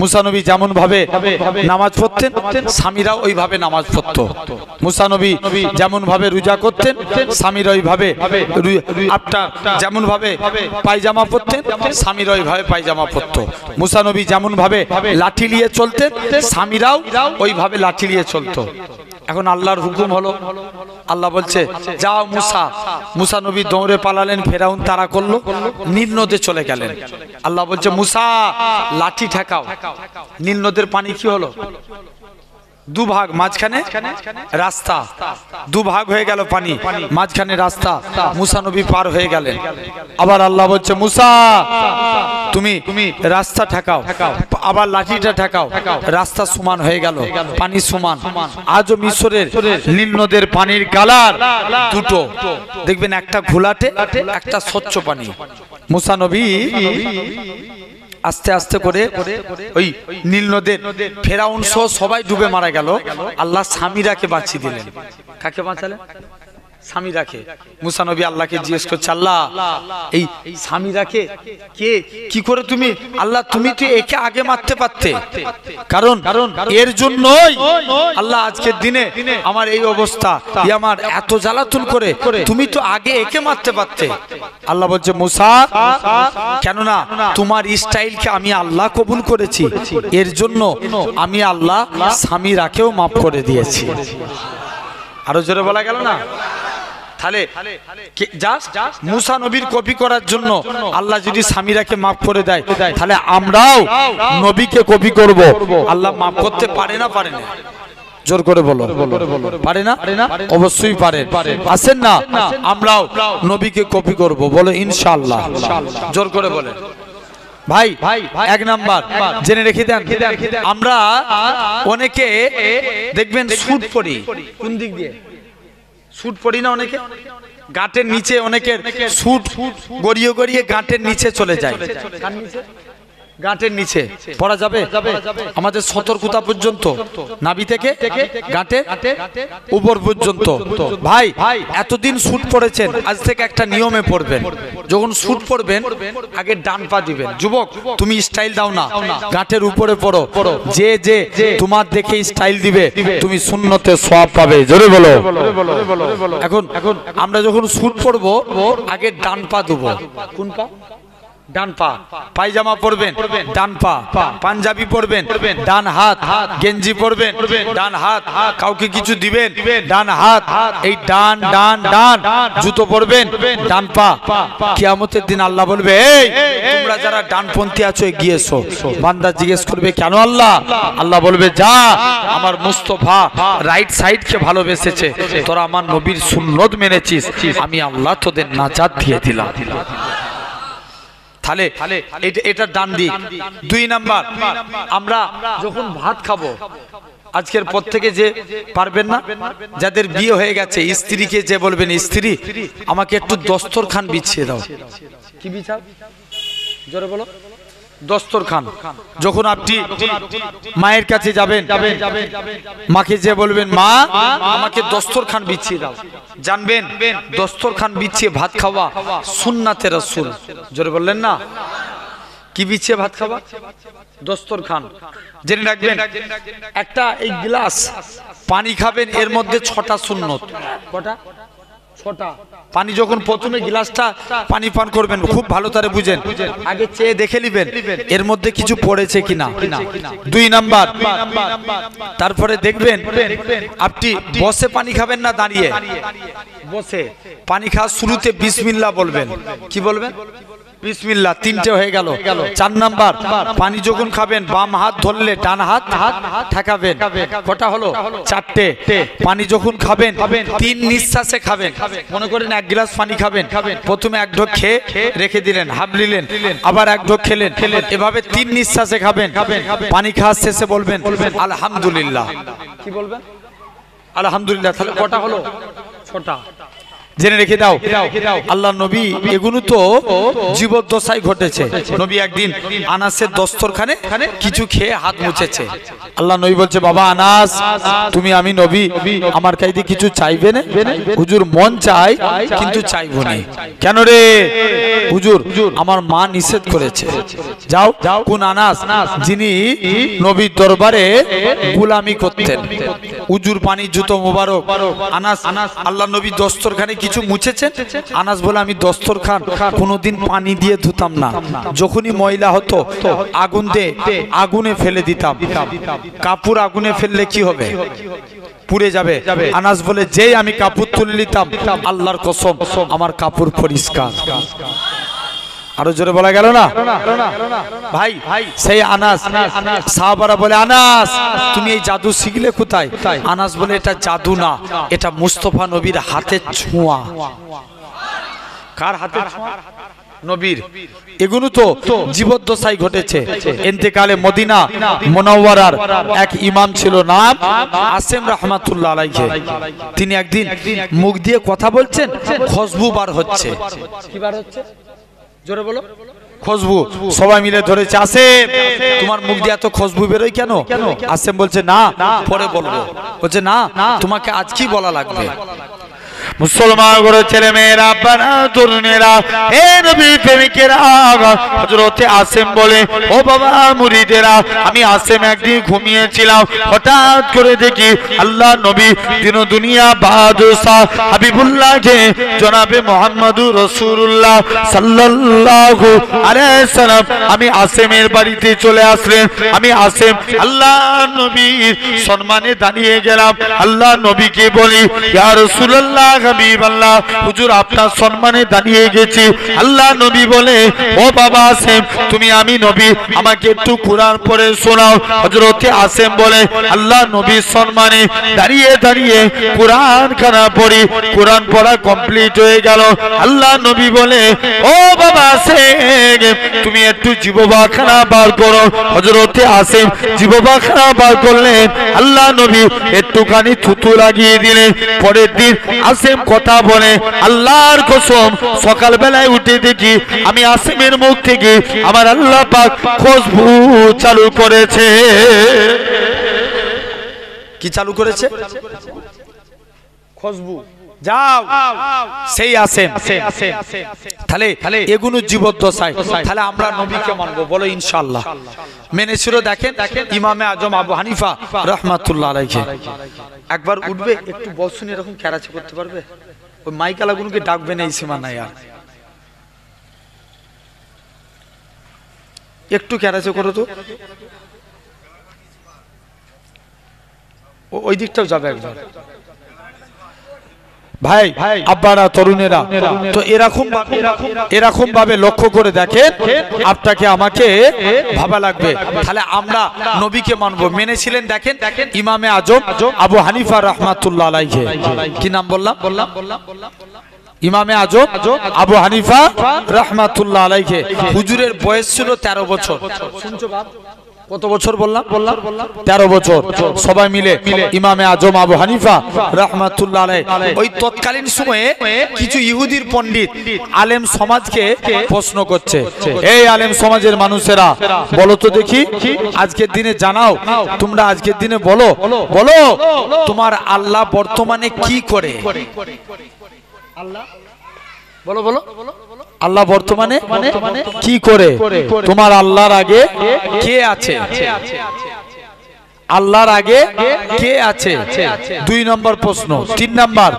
মুসা নবী যেমন ভাবে নামাজ পড়তেন, স্বামীরাও ওইভাবে নামাজ পড়তো। মুসা নবী যেমন ভাবে রোজা করতেন, স্বামীরা ওইভাবে আপনার যেমন ভাবে পায়জামা পরতেন, স্বামীরা ওইভাবে পায়জামা পরতো। মুসা নবী যেমন ভাবে লাঠি নিয়ে চলতেন, স্বামীরাও ওইভাবে লাঠি নিয়ে চলতো। এখন আল্লাহর হুকুম হলো, আল্লাহ বলছে যাও মুসা। মুসা নবী দৌড়ে পালালেন, ফেরাউন তাড়া করলো, নীল নদে চলে গেলেন। আল্লাহ বলছে মুসা লাঠি ঠেকাও। নীল নদের পানি কি হলো? দুভাগ, মাঝখানে রাস্তা। দুভাগ হয়ে গেল পানি, মাঝখানে রাস্তা। মুসা নবী পার হয়ে গেলেন। আবার আল্লাহ বলছে মুসা তুমি রাস্তা ঠেকাও, আবার লাঠিটা ঠেকাও। রাস্তা সমান হয়ে গেল, পানি সমান। আজও মিশরের নীল নদের পানির কালার দুটো, দেখবেন একটা ঘোলাটে, একটা স্বচ্ছ পানি। মুসা নবী আস্তে আস্তে করে ওই নীল নদের ফেরাউন সহ সবাই ডুবে মারা গেল। আল্লাহ সামিরাকে বাঁচিয়ে দিলেন। কাকে বাঁচালেন? সামিরাকে। মুসা নবী আল্লাহকে জিজ্ঞেস করছে আল্লাহ এই সামিরাকে কে কি করে তুমি, আল্লাহ তুমি তো একে আগে মারতে পারতে, কারণ এর জন্যই আল্লাহ আজকের দিনে আমার এই অবস্থা, আমার এত জ্বালাতন করে, তুমি তো আগে একে মারতে পারতে। আল্লাহ বলছে মুসা কেননা তোমার স্টাইলকে আমি আল্লাহ কবুল করেছি, এর জন্য আমি আল্লাহ সামিরাকেও মাফ করে দিয়েছি। আরো জোরে বলা গেল না? তাহলে জাস্ট মুসা নবীর কপি করার জন্য আল্লাহ যদি স্বামীরাকে মাফ করে দেয়, তাহলে আমরাও নবীকে কপি করব। আল্লাহ মাফ করতে পারে না পারে না? জোর করে বলো, পারে না? অবশ্যই পারে। আসেন না, আমরাও নবীকে কপি করব, বলো ইনশাআল্লাহ। জোর করে বলে ভাই। এক নাম্বার জেনে রেখে দেন, আমরা অনেকে দেখবেন স্যুট পরি, কোন দিক দিয়ে স্যুট পরি না, অনেকে গাঁটের নিচে, অনেকের স্যুট গড়িয়ে গড়িয়ে গাঁটের নিচে চলে যায়। গাঁটের নিচে পড়া যাবে? আমাদের সতর্কতা পর্যন্ত, নাভি থেকে গাঁটের উপর পর্যন্ত। ভাই এতদিন স্যুট পরেছেন, আজ থেকে একটা নিয়মে পড়বেন, যখন স্যুট পরবেন আগে ডান পা দিবেন। যুবক তুমি স্টাইল দাও না, গাঁটের উপরে পড়ো, যে যে তোমার দেখে স্টাইল দিবে তুমি সুন্নতে সওয়াব পাবে। জোরে বলো। এখন আমরা যখন স্যুট পরবো আগে ডান পা দেবো। কোন পা? ডান পা। পায়জামা পরবেন ডান পা, পাঞ্জাবি পরবেন ডান হাত, গেঞ্জি পরবেন ডান হাত, কাউকে কিছু দিবেন ডান হাত, এই ডান ডান ডান। জুতো পরবেন ডান পা। কিয়ামতের দিন আল্লাহ বলবে, এই তোমরা যারা ডানপন্থী আছো এগিয়ে এসো। বান্দা জিজ্ঞেস করবে, কেন আল্লাহ? আল্লাহ বলবে, যা, আমার মুস্তাফা রাইট সাইডকে ভালোবেসেছে, তোরা আমার নবীর সুন্নত মেনেছিস, আমি আল্লাহ তোদের নাজাত দিয়ে দিলাম। তাহলে এটা ডান দিক। দুই নাম্বার, আমরা যখন ভাত খাবো, আজকের পর থেকে যে পারবেন না, যাদের বিয়ে হয়ে গেছে, স্ত্রীকে যে বলবেন, স্ত্রী আমাকে একটু দস্তরখান বিছিয়ে দাও। কি বিছাও? জোরে বলো। দস্তরখান। যখন আপনি মায়ের কাছে যাবেন, মাকে যে বলবেন, মা আমাকে দস্তরখান বিছিয়ে দাও, জানবেন দস্তরখান বিছিয়ে ভাত খাওয়া সুন্নাতে রাসূল। জোরে বললেন না? কি বিছিয়ে ভাত খাওয়া? দস্তরখান। জেনে রাখবেন, একটা এই গ্লাস পানি খাবেন, এর মধ্যে 6টা সুন্নত। কটা? 6টা। পানি যখন প্রথমে গ্লাসটা পানি পান করবেন, খুব ভালো করে বুঝেন, আগে চেয়ে দেখে নেবেন এর মধ্যে কিছু পড়েছে কিনা। 2 নাম্বার, তারপরে দেখবেন আপনি বসে পানি খাবেন না দাঁড়িয়ে। বসে পানি খাওয়ার শুরুতে বিসমিল্লাহ বলবেন। কি বলবেন? বিসমিল্লাহ। 3টে হয়ে গেল। 4 নাম্বার, পানি যখন খাবেন বাম হাত ধরলে ডান হাত ঠেকাবেন। কটা হলো? 4টে। পানি যখন খাবেন 3 নিঃশ্বাসে খাবেন। মনে করেন 1 গ্লাস পানি খাবেন, প্রথমে 1 ঢোক খেয়ে রেখে দিলেন, হাফ নিলেন, আবার 1 ঢোক খেলেন, এভাবে 3 নিঃশ্বাসে খাবেন। পানি খাওয়ার শেষে বলবেন আলহামদুলিল্লাহ। কি বলবেন? আলহামদুলিল্লাহ। তাহলে কটা হলো? 6টা। জেনে রেখে দাও, আল্লাহ নবী এগুলো তো জীবদ্দশায় ঘটেছে। নবী একদিন আনাসের দস্তরখানে কিছু খেয়ে হাত মুছেছে। আল্লাহ নবী বলছে, বাবা আনাস, তুমি আমি নবী, আমার কাছে কিছু চাইবে না? হুজুর মন চাই কিন্তু চাইবো না। কেন রে? হুজুর আমার মা নিষেধ করেছে। যাও। কোন আনাস? যিনি নবীর দরবারে গোলামি করতেন। হুজুর পানি জুতো মোবারক। আনাস আল্লাহ নবী দস্তরখানে কিছু মুছেছেন। আনাস বলে, আমি দস্তরখান কোনোদিন পানি দিয়ে ধুতাম না, যখনই ময়লা হতো আগুনে ফেলে দিতাম। কাপড় আগুনে ফেললে কি হবে? পুড়ে যাবে। আনাস বলে, যেই আমি কাপড় তুলে নিতাম, আল্লাহর কসম আমার কাপড় পরিষ্কার। আরো জোরে বলা গেল না ভাই? সেই আনাস, সাহাবারা বলে, আনাস তুমি এই জাদু শিখলে কোথায়? আনাস বলে, এটা জাদু না, এটা মুস্তাফা নবীর হাতের ছোঁয়া। কার হাতের ছোঁয়া? নবীর। এগুলো তো জীবদ্দশায় ঘটেছে। ইন্তেকালে মদিনা মুনাওয়ারার এক ইমাম ছিল, নাম আসেম রাহমাতুল্লাহ আলাইহি। তিনি একদিন মুখ দিয়ে কথা বলছেন, খুশবু বার হচ্ছে। কি বার হচ্ছে? জোরে বলো। খুশবু। সবাই মিলে ধরেছে, আসেম তোমার মুখ দিয়ে এত খুশবু বেরোয় কেন? আসেম বলছে, না পরে বলবো। বলছে, না তোমাকে আজ কি বলা লাগবে? মুসলমান করে ছেলে মেয়েরা, তরুণেরা, হে নবী প্রেমিকেরা, হযরতে আসেম বলে, ও বাবা মুরিদেরা, আমি আসেম একদিন ঘুমিয়েছিলাম, হঠাৎ করে দেখি আল্লাহ নবী দিন দুনিয়া বাদশাহ হাবিবুল্লাহকে জনাবে মুহাম্মদুর রাসূলুল্লাহ সাল্লাল্লাহু আলাইহি সাল্লাম আমি আসেমের বাড়িতে চলে আসলেন। আমি আসেম আল্লাহ নবীর সম্মানে দাঁড়িয়ে গেলাম। আল্লাহ নবীকে বলি, ইয়া রাসূলুল্লাহ হাবিবাল্লাহ হুজুর আপনার সম্মানে দাঁড়িয়ে গেছি। আল্লাহ নবী বলে ও বাবা আসেম তুমি আমি নবী আমাকে একটু কোরআন পড়ে শোনাও। হযরতে আসেম বলে আল্লাহ নবীর সম্মানে দাঁড়িয়ে দাঁড়িয়ে কোরআন খানা পড়ি। কোরআন পড়া কমপ্লিট হয়ে গেল। আল্লাহ নবী বলে ও বাবা আসেম তুমি একটু জিহ্বাখানা বার করো। হযরতে আসেম জিহ্বাখানা বার করলেন। আল্লাহ নবী একটুখানি থুতু লাগিয়ে দিলেন। পরের দিন আসেম কথা বলে আল্লাহর কসম সকাল বেলায় উঠে দেখি আমি আসেমের মুখ থেকে আমার আল্লাহ পাক খুশবু চালু করেছে। কি চালু করেছে? খুশবু। যাও সেই আসেন তাহলে এগুলো জীবদ্দশায় তাহলে আমরা নবীকে মানবো বলো ইনশাআল্লাহ। মেনেছিল দেখেন ইমামে আজম আবু হানিফা রাহমাতুল্লাহ আলাইহি একবার উঠবে একটু বসুন এরকম ক্যারাচে করতে পারবে? ওই মাইকালাগুলোকে ডাকবে না এই সীমা নাই আর একটু ক্যারাচে করো তো ওই দিকটাও যাবে একবার ভাই আব্বারা তরুণেরা তো এরকম ভাবে লক্ষ্য করে দেখেন আপনাকে আমাকে ভাবা লাগবে তাহলে আমরা নবীকে মানবো। মেনেছিলেন দেখেন ইমামে আজম আবু হানিফা রাহমাতুল্লাহ আলাইহি কি নাম বললাম ইমামে আজম আবু হানিফা রাহমাতুল্লাহ আলাইহি হুজুরের বয়স ছিল 13 বছর। শুনছো বাপ কত বছর বললাম 13 বছর। সবাই মিলে ইমামে আজম আবু হানিফা রাহমাতুল্লাহ আলাইহি ওই তৎকালীন সময়ে কিছু ইহুদির পণ্ডিত আলেম সমাজকে প্রশ্ন করছে এই আলেম সমাজের মানুষেরা বলো তো দেখি আজকের দিনে জানাও তোমরা আজকের দিনে বলো তোমার আল্লাহ বর্তমানে কি করে? আল্লাহ বলো আল্লাহ বর্তমানে কি করে? তোমার আল্লাহর আগে কে আছে? আল্লাহর আগে কে আছে? 2 নম্বর প্রশ্ন। 3 নম্বর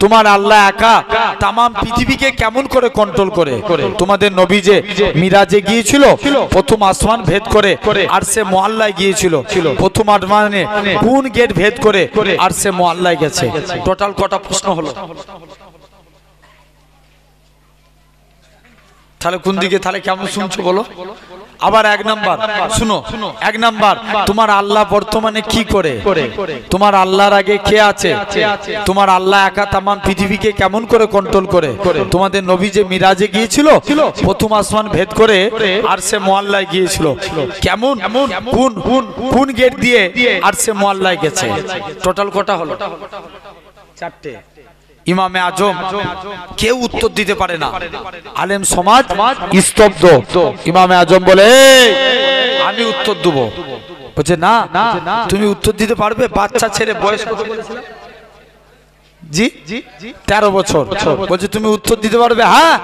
তোমার আল্লাহ একা তাম পৃথিবীকে কেমন করে কন্ট্রোল করে? তোমাদের নবী যে মিরাজে গিয়েছিল প্রথম আসমান ভেদ করে আরশে মুআল্লায় গিয়েছিল প্রথম আসমানে কোন গেট ভেদ করে আরশে মুআল্লায় গেছে? টোটাল কটা প্রশ্ন হলো? তাহলে কোন দিকে তাহলে কেমন শুনছো বলো? আবার 1 নাম্বার শুনো 1 নাম্বার তোমার আল্লাহ বর্তমানে কি করে? তোমার আল্লাহর আগে কে আছে? তোমার আল্লাহ একা তাম পৃথিবীকে কেমন করে কন্ট্রোল করে? তোমাদের নবী যে মিরাজে গিয়েছিল প্রথম আসমান ভেদ করে আরশে মুআল্লায় গিয়েছিল কেমন কোন গেট দিয়ে আরশে মুআল্লায় গেছে? টোটাল কটা হলো? 4টে। ইমামে আজম কেউ উত্তর দিতে পারে না, আলেম সমাজ স্তব্ধ। ইমামে আজম বলে আমি উত্তর দেব। বলছে না তুমি উত্তর দিতে পারবে? বাচ্চা ছেলে বয়স কত বলেছিলাম? জি 13 বছর। বলছে তুমি উত্তর দিতে পারবে? হ্যাঁ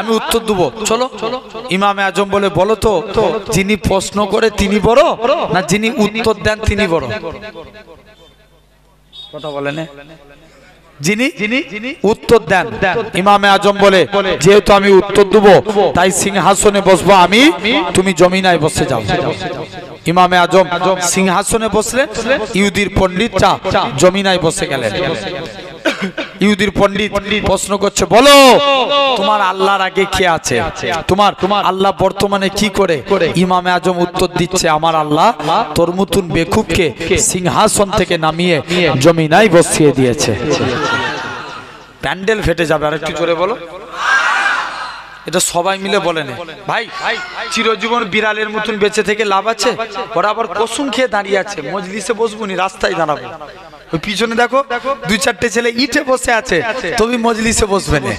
আমি উত্তর দেবো। চলো। ইমামে আজম বলে বলো তো যিনি প্রশ্ন করে তিনি বড় না যিনি উত্তর দেন তিনি বড়? কথা বলেন যিনি উত্তর দেন। ইমামে আজম বলে যেহেতু আমি উত্তর দেবো তাই সিংহাসনে বসবো আমি, তুমি জমিনায় বসে যাও। ইমামে আজম সিংহাসনে বসলেন, ইহুদির পণ্ডিতরা জমিনায় বসে গেলেন। ইহুদির পণ্ডিত প্রশ্ন করছে বলো তোমার আল্লাহর আগে কে আছে? তোমার আল্লাহ বর্তমানে কি করে? ইমামে আজম উত্তর দিচ্ছে আমার আল্লাহ তোর মতন বেকুবকে সিংহাসন থেকে নামিয়ে জমিনায় বসিয়ে দিয়েছে। প্যান্ডেল ফেটে যাবে। আর একটু জোরে বলো। এটা সবাই মিলে বলেন ভাই চিরজীবন বিড়ালের মতন বেঁচে থেকে লাভ আছে? ওরা আবার কসম খেয়ে দাঁড়িয়ে আছে মজলিসে বসবুনি রাস্তায় দাঁড়াবো। ওই পিছনে দেখো 2-4টে ছেলে ইটে বসে আছে, তুমি মজলিসে বসবে না।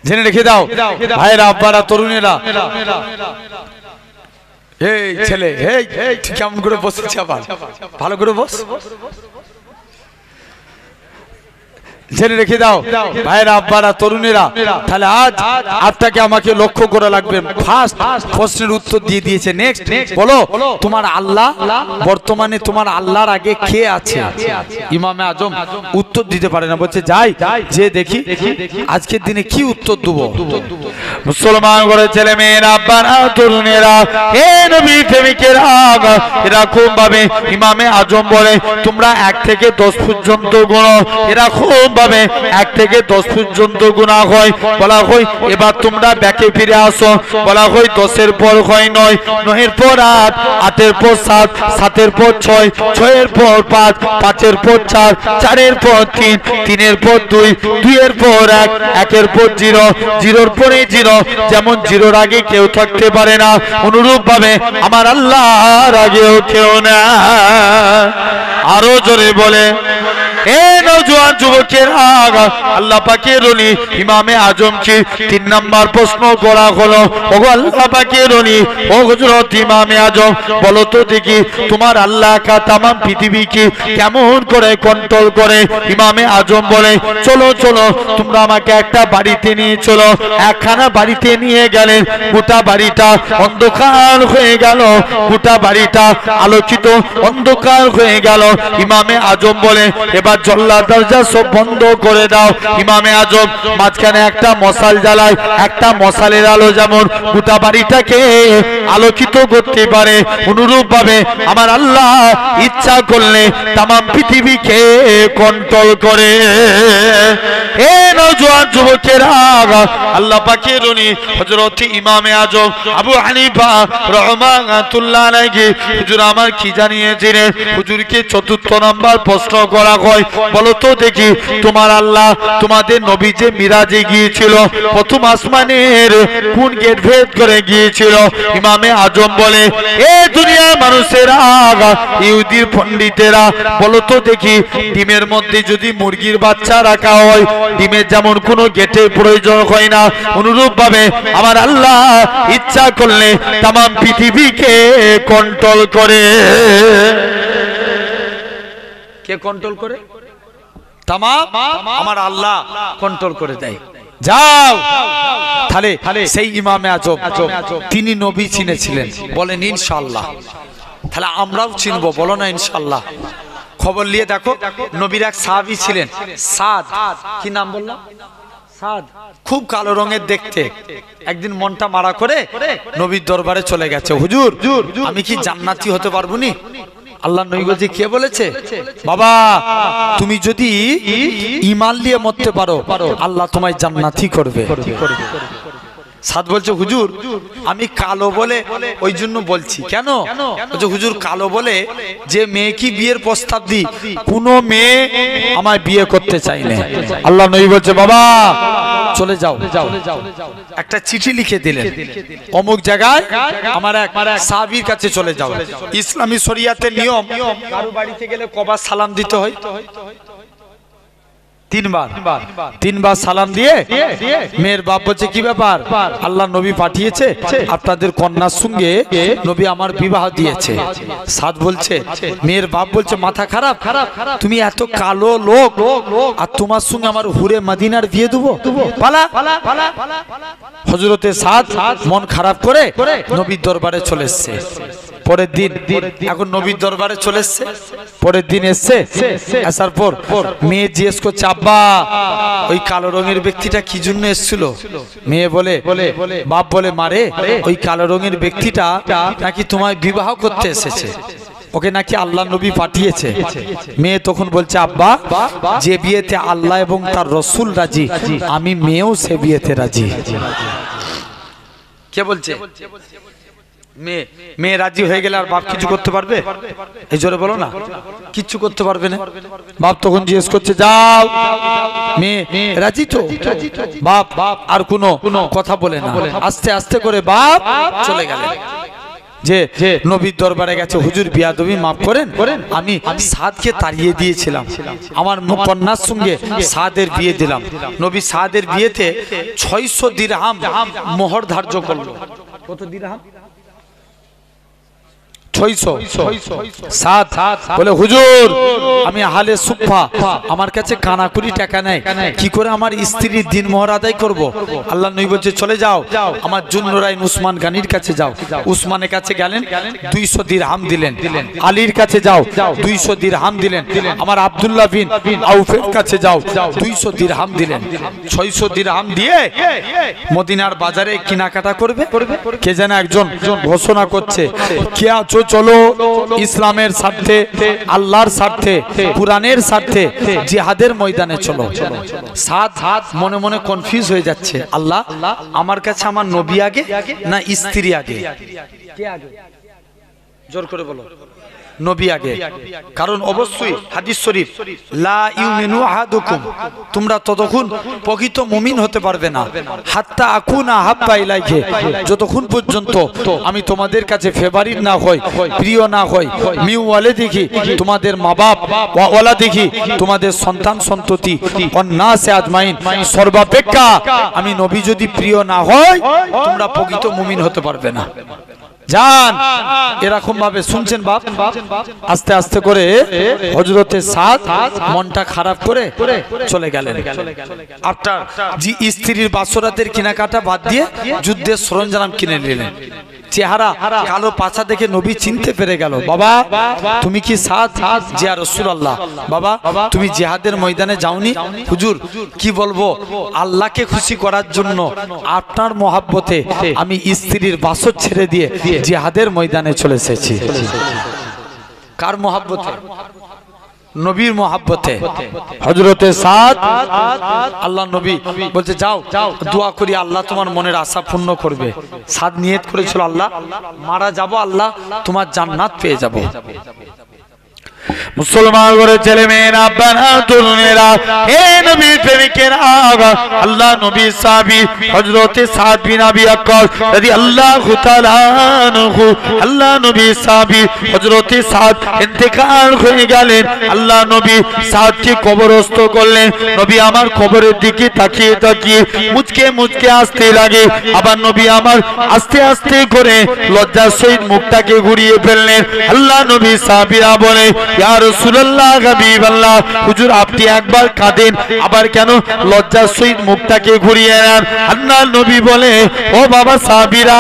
জেনে রেখে দাও ভাইরা আব্বারা তরুণেরা। এই ছেলে এই কেমন করে বসেছে? আবার ভালো করে বস। জেনে রেখে দাও ভাইরা, আব্বারা, তরুণেরা। তাহলে আজ আপনাকে আমাকে লক্ষ্য করা লাগবে। ফার্স্ট প্রশ্নের উত্তর দিয়ে দিয়েছে। নেক্সট বলো, তোমার আল্লাহ বর্তমানে তোমার আল্লাহর আগে কে আছে? ইমামে আজম উত্তর দিতে পারে না, বলছে যাই যে দেখি আজকের দিনে কি উত্তর দেবো। মুসলমান করে ছেলে মেয়েরা, আব্বারা, তরুণেরা, হে নবী প্রেমিকেরা, এরকম ভাবে ইমামে আজম বলে তোমরা 1 থেকে 10 পর্যন্ত গুণো। এরকম ভাবে 1 থেকে 10 পর্যন্ত গুণা হয়। বলা হয় এবার তোমরা ব্যাকে ফিরে আসো। বলা হয় 10-এর পর হয় 9, 9-এর পর 8, 8-এর পর 7, 7-এর পর 6, 6-এর পর 5, 5-এর পর 4, 4-এর পর 3, 3-এর পর 2, 2-এর পর 1, 1-এর পর 0, 0-এর পরে 0। যেমন 0-এর আগে কেউ থাকতে পারে না, অনুরূপ ভাবে আমার আল্লাহর আগেও কেউ না। আরো জোরে বলে, এ নওজোয়ান যুবকেরা, আল্লাহ পাকের ওলি ইমামে আজমকে 3 নাম্বার প্রশ্ন করা হলো, ওগো আল্লাহ পাকের ওলি, ও হযরত ইমামে আজম, বলো তো দেখি তোমার আল্লাহ কা তাম পৃথিবীকে কেমন করে কন্ট্রোল করে? ইমামে আজম বলে চলো চলো, তোমরা আমাকে একটা বাড়িতে নিয়ে চলো। একখানা বাড়িতে নিয়ে গেলেন, গোটা বাড়িটা অন্ধকার হয়ে গেল, গোটা বাড়িটা আলোকিত অন্ধকার হয়ে গেল। ইমামে আজম বলে এবার জল্লা দরজা সব বন্ধ করে দাও। ইমামে আজম মাঝখানে একটা মশাল জ্বালায়, একটা মশালের আলো যেমন গোটা বাড়িটাকে আলোকিত করতে পারে, অনুরূপ ভাবে আমার আল্লাহ ইচ্ছা করলে তাম পৃথিবীকে কন্ট্রোল করে। এ নওজোয়ান যুবকেরা, আল্লাহ পাকের উনি হযরত ইমামে আজম আবু হানিফা রাহমাতুল্লাহ আলাইহি হুজুর আমার কি জানিয়েছিলেন? হুজুরকে 4র্থ নাম্বার প্রশ্ন করা হয়, বলো তো দেখি তোমার আল্লাহ তোমাদের নবী যে মিরাজে গিয়েছিল, প্রথম আসমানের কোন গেট ভেদ করে গিয়েছিল? ইমামে আজম বলে এ দুনিয়ার মানুষেরা, ইহুদির পণ্ডিতেরা, বলো তো দেখি ডিমের মধ্যে যদি মুরগির বাচ্চা রাখা হয়, ডিমের যেমন কোনো গেটের প্রয়োজন হয় না, অনুরূপ ভাবে আমার আল্লাহ ইচ্ছা করলে তাম পৃথিবীকে কন্ট্রোল করে। কে কন্ট্রোল করে? তামাম আমার আল্লাহ কন্ট্রোল করে দেয়। যাও তাহলে সেই ইমামে আজম তিনি নবী চিনেছিলেন, বলেন ইনশাআল্লাহ। তাহলে আমরাও চিনবো, বলো না ইনশাআল্লাহ। খবর নিয়ে দেখো, নবীর এক সাহাবী ছিলেন সাদ, কি নাম বললাম? সাদ, খুব কালো রঙের দেখতে। একদিন মনটা মারা করে নবীর দরবারে চলে গেছে, হুজুর আমি কি জান্নাতি হতে পারবো নি? আল্লাহ নবী বলছে কে বলেছে? বাবা তুমি যদি ঈমান নিয়ে মরতে পারো আল্লাহ তোমায় জান্নাতি করবে। সাদ বলছে হুজুর আমি কালো বলে ওই জন্য বলছি। কেন? বলছে হুজুর কালো বলে যে মেয়ে কি বিয়ের প্রস্তাব দিই, কোনো মেয়ে আমায় বিয়ে করতে চাই না। আল্লাহ নবী বলছে বাবা চলে যাও, একটা চিঠি লিখে দিলেন, অমুক জায়গায় আমার এক সাহাবীর কাছে চলে যাও। ইসলামী শরিয়াতের নিয়ম, কারো বাড়িতে গেলে কবার সালাম দিতে হয়? 3 বার সালাম দিয়ে মেয়ের বাপ বলছে কি ব্যাপার? আল্লাহ নবী পাঠিয়েছে, আপনাদের কন্যার সঙ্গে নবী আমার বিবাহ দিয়েছে। সাদ বলছে, মেয়ের বাপ বলছে মাথা খারাপ, তুমি এত কালো লোক আর তোমার সঙ্গে আমার হুরে মদিনার বিয়ে দেবো? পালা। হযরতে সাদ মন খারাপ করে নবীর দরবারে চলে এসেছে। পরের দিন এখন নবীর দরবারে চলে এসেছে, পরের দিন এসছে, আসার পর মেয়ে জিজ্ঞেস করছে আব্বা ওই কালো রঙের ব্যক্তিটা কি জন্য এসেছিল? মেয়ে বলে বাপ বলে মারে ওই কালো রঙের ব্যক্তিটা নাকি তোমায় বিবাহ করতে এসেছে, ওকে নাকি আল্লাহ নবী পাঠিয়েছে। মেয়ে তখন বলছে আব্বা যে বিয়েতে আল্লাহ এবং তার রসুল রাজি, আমি মেয়েও সে বিয়েতে রাজি। কে বলছে? মেয়ে রাজি হয়ে গেলে আর বাপ কিছু করতে পারবে? এই জোরে বলো না, কিচ্ছু করতে পারবে না। বাপ তখন জিজ্ঞেস করছে যাও মেয়ে রাজি তো? বাপ আর কোনো কথা বলে না, আস্তে আস্তে করে বাপ চলে গেলেন। যে নবীর দরবারে গেছে, হুজুর বিয়াদবি মাফ করেন, আমি সাদকে তাড়িয়ে দিয়েছিলাম, আমার কন্যার সঙ্গে সাদের বিয়ে দিলাম। নবী সাদের বিয়েতে 600 দিরহাম মোহর ধার্য করলো। কত দিরহাম? 607 বলে হুজুর আমি হালে সুফা, আমার কাছে কানাকুড়ি টাকা নেই, কি করে আমার স্ত্রীর দিন মোহর আদায় করব? আল্লাহ নবী বলছে চলে যাও আমার জুন্নুরাইন উসমান গানির কাছে যাও। উসমানের কাছে গেলেন, 200 দিরহাম দিলেন। আলীর কাছে যাও, 200 দিরহাম দিলেন। আমার আব্দুল্লাহ বিন আউফের কাছে যাও, 200 দিরহাম দিলেন। 600 দিরহাম দিয়ে মদিনার বাজারে কেনাকাটা করবে। কে যেন একজন ঘোষণা করছে, কে আছো চলো ইসলামের স্বার্থে, আল্লাহর স্বার্থে, কুরআনের স্বার্থে জিহাদের ময়দানে চলো। সাদ মনে মনে কনফিউজ হয়ে যাচ্ছে, আল্লাহ আমার কাছে আমার নবী আগে না স্ত্রী আগে? কে আগে? জোর করে বলো। নবী আগে। কারণ অবশ্যই হাদিস শরীফ, লা ইউমিনু আহাদুকুম, তোমরা ততক্ষণ প্রকৃত মুমিন হতে পারবে না হাত্তা আকুনা হাব্বা ইলাইহি, যতক্ষণ পর্যন্ত আমি তোমাদের কাছে ফেভারিট না হই, প্রিয় না হই, মিউ ওয়ালিদিহি, তোমাদের মা বাপ, ওয়া ওয়ালাদিহি, তোমাদের সন্তান সন্ততি, ওয়ান্নাসে আজমাইন, সর্বাপেক্ষা আমি নবী যদি প্রিয় না হয় তোমরা প্রকৃত মুমিন হতে পারবে না। জান এরকম ভাবে শুনছেন বাপ? আস্তে আস্তে করে হযরতে সাদ মনটা খারাপ করে চলে গেলেন। আফটার জি স্ত্রীর বাসরাতের কেনাকাটা বাদ দিয়ে যুদ্ধের সরঞ্জাম কিনে নিলেন। চেহারা কালো পাছা দেখে নবী চিনতে পেরে গেল, বাবা তুমি কি সাদ? জি ইয়া রাসূলুল্লাহ। বাবা তুমি জিহাদের ময়দানে যাওনি? হুজুর কি বলবো, আল্লাহকে খুশি করার জন্য আপনার মহব্বতে আমি স্ত্রীর বাসর ছেড়ে দিয়ে জিহাদের ময়দানে চলে এসেছি। কার মহব্বতে? নবীর মহব্বতে। হযরতে সাদ, আল্লাহ নবী বলতে যাও দোয়া করি আল্লাহ তোমার মনের আশা পূর্ণ করবে। সাদ নিয়ত করেছিল, আল্লাহ মারা যাব, আল্লাহ তোমার জান্নাত পেয়ে যাব। মুসলমান করে ছেলে মেয়েরা, আব্বারা, তরুণেরা, হে নবীর প্রেমিকেরা, আল্লাহ নবী সাহাবী হযরতে সাদ বিন আবি ওয়াক্কাস রাদিয়াল্লাহু তাআলা আনহু, আল্লাহ নবী সাহাবী হযরতে সাদ ইন্তেকাল হয়ে গেলেন। আল্লাহ নবী সাদকে কবরস্থ করলেন। নবী আমার কবরের দিকে তাকিয়ে তাকিয়ে মুচকে মুচকে আসতে লাগে। আবার নবী আমার আস্তে আস্তে করে লজ্জার সহিত মুখটাকে ঘুরিয়ে ফেললেন। আল্লাহ নবী সাহাবীরা বলে, ইয়া রাসূলুল্লাহ, হাবিবাল্লাহ, হুজুর আপনি একবার কাঁদেন, আবার কেন লজ্জার সহিত মুখটাকে ঘুরিয়ে নেন? আল্লাহ নবী বলে, ও বাবা সাহাবীরা,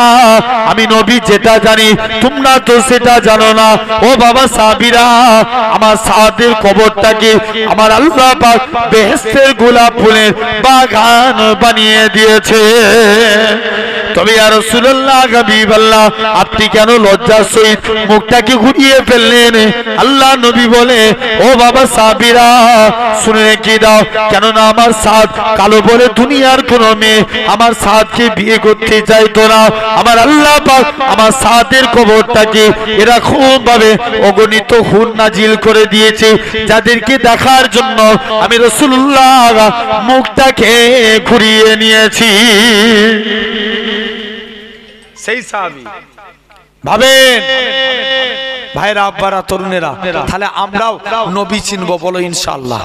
আমি নবী যেটা জানি তোমরা তো সেটা জানো না। ও বাবা সাহাবীরা, আমার সাদের কবরটাকে আমার আল্লাহ পাক বেহেশতের গোলাপ ফুলের বাগান বানিয়ে দিয়েছে। তবে ইয়া রাসূলুল্লাহ, হাবিবাল্লাহ, আপনি কেন লজ্জার সহিত মুখটাকে ঘুরিয়ে ফেললেন? আল্লাহ নবী বলে, ও বাবা সাহাবীরা শুনে রেখে দাও, কেননা আমার সাদ কালো বলে দুনিয়ার কোন মেয়ে আমার সাদকে বিয়ে করতে চাইতো না। আমার আল্লাহ পাক আমার সাদের কবরটাকে এরকম ভাবে অগণিত হুর নাজিল করে দিয়েছে, যাদেরকে দেখার জন্য আমি রাসূলুল্লাহ মুখটাকে ঘুরিয়ে নিয়েছি। সেই সাহাবী ভাবেন ভাইরা, আব্বারা, তরুণেরা, তাহলে আমরাও নবী চিনবো বলো ইনশাআল্লাহ।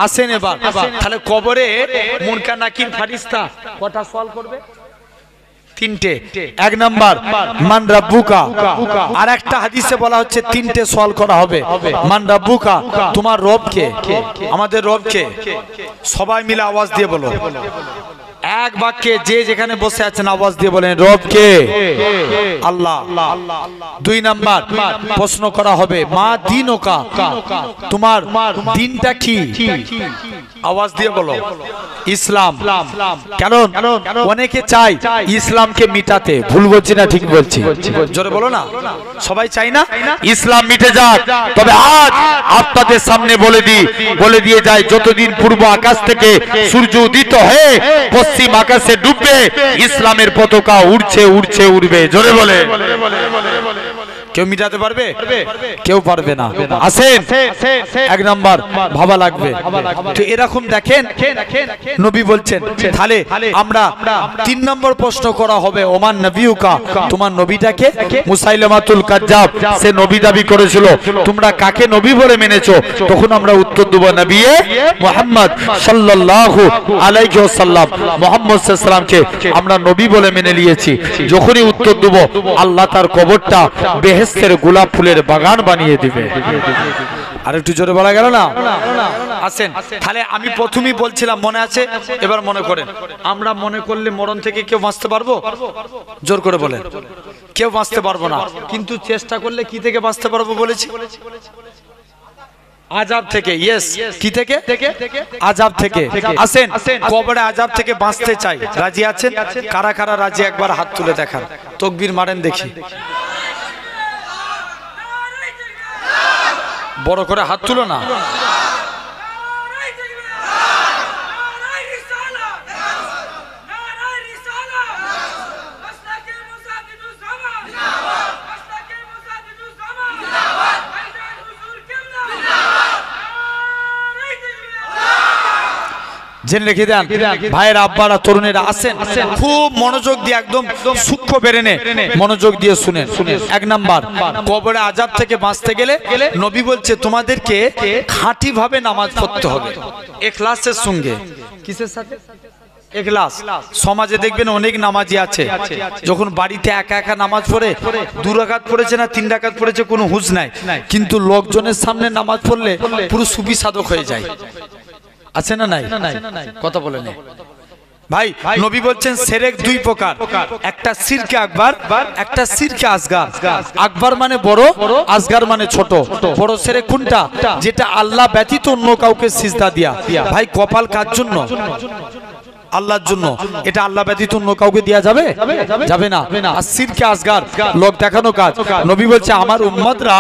আসেন এবার তাহলে কবরে মুনকার নাকির ফারিস্তা কটা সওয়াল করবে? 3টে। 1 নাম্বার মান রাব্বুকা, আর একটা হাদিসে বলা হচ্ছে 3টে সওয়াল করা হবে। মান রাব্বুকা, তোমার রব কে? আমাদের রব কে? সবাই মিলে আওয়াজ দিয়ে বলো, এক বাক্যে যে যেখানে বসে আছেন আওয়াজ দিয়ে বলেন, রব কে? আল্লাহ। 2 নাম্বার প্রশ্ন করা হবে, মা দীনুকা, তোমার দিনটা কি? আওয়াজ দিয়ে বলো, ইসলাম। কারণ অনেকে চায় ইসলামকে মিটাতে, ভুল বলছি না ঠিক বলছি? জোরে বলো না, সবাই চাই না ইসলাম মিটে যাক। তবে আজ আপনাদের সামনে বলে দিয়ে যায়, যতদিন পূর্ব আকাশ থেকে সূর্য উদিত হয়ে পশ্চিম আকাশে ডুববে, ইসলামের পতাকা উড়ছে উড়ছে উড়বে। জোরে বলে, কেউ মিটাতে পারবে? কেউ পারবে না। আসেন 1 নাম্বার ভাবা লাগবে। তো এরকম দেখেন নবী বলছেন, তাহলে আমরা 3 নম্বর প্রশ্ন করা হবে, ওমান নবিয়ুকা, তোমার নবীটাকে? মুসাইলামাতুল কাজ্জাব সে নবী দাবি করেছিল, তোমরা কাকে নবী বলে মেনেছো? তখন আমরা উত্তর দেব, নবিয়ে মুহাম্মদ সাল্লাল্লাহু আলাইহি ওয়াসাল্লাম, মুহাম্মদ সাল্লাল্লাহু আলাইহি ওয়াসাল্লামকে আমরা নবী বলে মেনে নিয়েছি। যখনই উত্তর দেব, আল্লাহ তার কবরটা বেহেশত বেহেশতের গোলাপ ফুলের বাগান বানিয়ে দিবে। আর একটু জোরে বলা গেল না? আসেন, তাহলে আমি প্রথমেই বলছিলাম, মনে আছে? এবার মনে করেন, আমরা মনে করলে মরণ থেকে কেউ বাঁচতে পারবো? জোর করে বলেন। কেউ বাঁচতে পারবো না, কিন্তু চেষ্টা করলে কি থেকে বাঁচতে পারবো বলেছি? আযাব থেকে। ইয়েস, কি থেকে? আযাব থেকে। আসেন, কবরে আযাব থেকে বাঁচতে চাই, রাজি আছেন? কারা কারা রাজি একবার হাত তুলে দেখান, তাকবীর মারেন দেখি। বড় করে হাত তুলো না। জেনে রেখে দেন ভাইয়ের আব্বারা, তরুণেরা, আসেন খুব মনোযোগ দিয়ে, একদম সূক্ষ্ম বেরেনে মনোযোগ দিয়ে শুনেন। এক নাম্বার, কবরে আযাব থেকে বাঁচতে গেলে নবী বলছে তোমাদেরকে খাঁটি ভাবে নামাজ পড়তে হবে, ইখলাসের সঙ্গে। কিসের সাথে? ইখলাস। সমাজে দেখবেন অনেক নামাজি আছে, যখন বাড়িতে একা একা নামাজ পড়ে, 2 রাকাত পড়েছে না 3 রাকাত পড়েছে কোনো হুঁশ নাই, কিন্তু লোকজনের সামনে নামাজ পড়লে পুরো সুফি সাধক হয়ে যায়। আছে না নাই? কথা বলে নেই ভাই। নবী বলছেন শিরক 2 প্রকার, একটা শিরকে আকবার, একটা শিরকে আসগার। আকবার মানে বড়, আসগার মানে ছোট। বড় শিরক কোনটা? যেটা আল্লাহ ব্যতীত অন্য কাউকে সিজদা দেয়া। ভাই কপাল কার জন্য? আল্লাহর জন্য। এটা আল্লাহ ব্যতীত অন্য কাউকে দেয়া যাবে? যাবে না। আর শিরকে আসগার, লোক দেখানো কাজ। নবী বলছে আমার উম্মতরা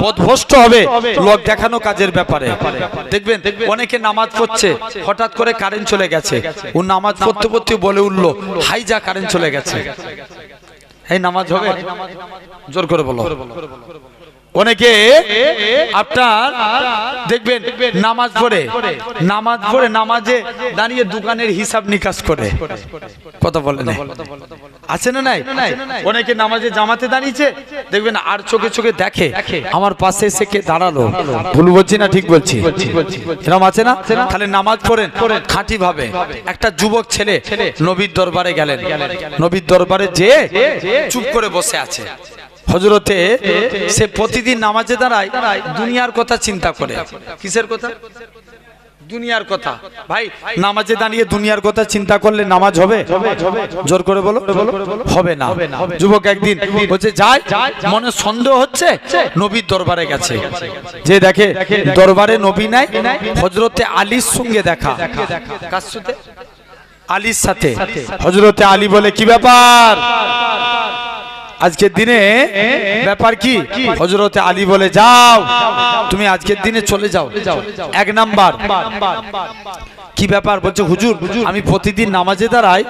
পথভ্রষ্ট হবে লোক দেখানো কাজের ব্যাপারে। দেখবেন অনেকে নামাজ পড়ছে, হঠাৎ করে কারেন্ট চলে গেছে, ও নামাজ পড়তে পড়তে বলে উঠলো, হাই যা কারেন্ট চলে গেছে। এই নামাজ হবে? জোর করে বলো। অনেকে আপনার দেখবেন নামাজ পড়ে নামাজে দাঁড়িয়ে দোকানের হিসাব নিকাশ করে। কথা বলে না? আছে না নাই? অনেকে নামাজে জামাতে দাঁড়িয়েছে, দেখবেন আর চোখে চোখে দেখে আমার পাশে এসে কে দাঁড়ালো। ভুল বলছি না ঠিক বলছি? এরকম আছে না? তাহলে নামাজ পড়েন খাঁটি ভাবে। একটা যুবক ছেলে নবীর দরবারে গেলেন, নবীর দরবারে যেয়ে চুপ করে বসে আছে। হযরতে সে প্রতিদিন নামাজে দাঁড়ায়, দুনিয়ার কথা চিন্তা করে। কিসের কথা? দুনিয়ার কথা। ভাই নামাজে দাঁড়িয়ে দুনিয়ার কথা চিন্তা করলে নামাজ হবে? জোর করে বলো। হবে না। যুবক একদিন বলছে যাই, মনে সন্দেহ হচ্ছে, নবীর দরবারে গেছে, যে দেখে দরবারে নবী নাই, হযরতে আলীর সঙ্গে দেখা। কার সাথে? আলীর সাথে। হযরতে আলী বলে কি ব্যাপার আজকের দিনে? ব্যাপার কি? হযরতে আলী বলে যাও তুমি আজকের দিনে চলে যাও। এক নাম্বার, কি ব্যাপার? বলছে হুজুর আমি প্রতিদিন নামাজে দাঁড়াই,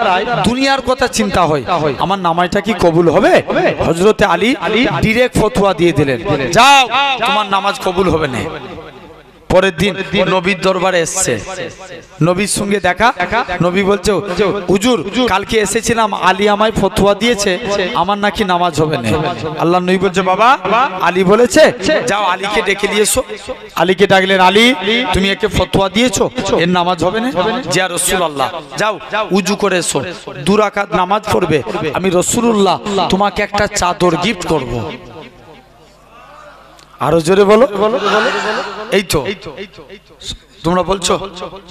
দুনিয়ার কথা চিন্তা হয়, আমার নামাজটা কি কবুল হবে? হযরতে আলী ডাইরেক্ট ফতোয়া দিয়ে দিলেন, যাও তোমার নামাজ কবুল হবে না। পরের দিন নবীর দরবারে এসছে, নবীর সঙ্গে দেখা। নবী বলছে হুজুর কালকে এসেছিলাম, আলী আমায় ফতোয়া দিয়েছে আমার নাকি নামাজ হবে না। আল্লাহ নবী বলছে বাবা আলী বলেছে, যাও আলীকে ডেকে নিয়ে এসো। আলীকে ডাকলেন, আলী তুমি একে ফতোয়া দিয়েছো এর নামাজ হবে না? জিয়া রাসূলুল্লাহ, যাও উজু করে এসো, 2 রাকাত নামাজ পড়বে, আমি রাসূলুল্লাহ তোমাকে একটা চাদর গিফট করব। আরো জোরে বলো। এই তো তোমরা বলছো,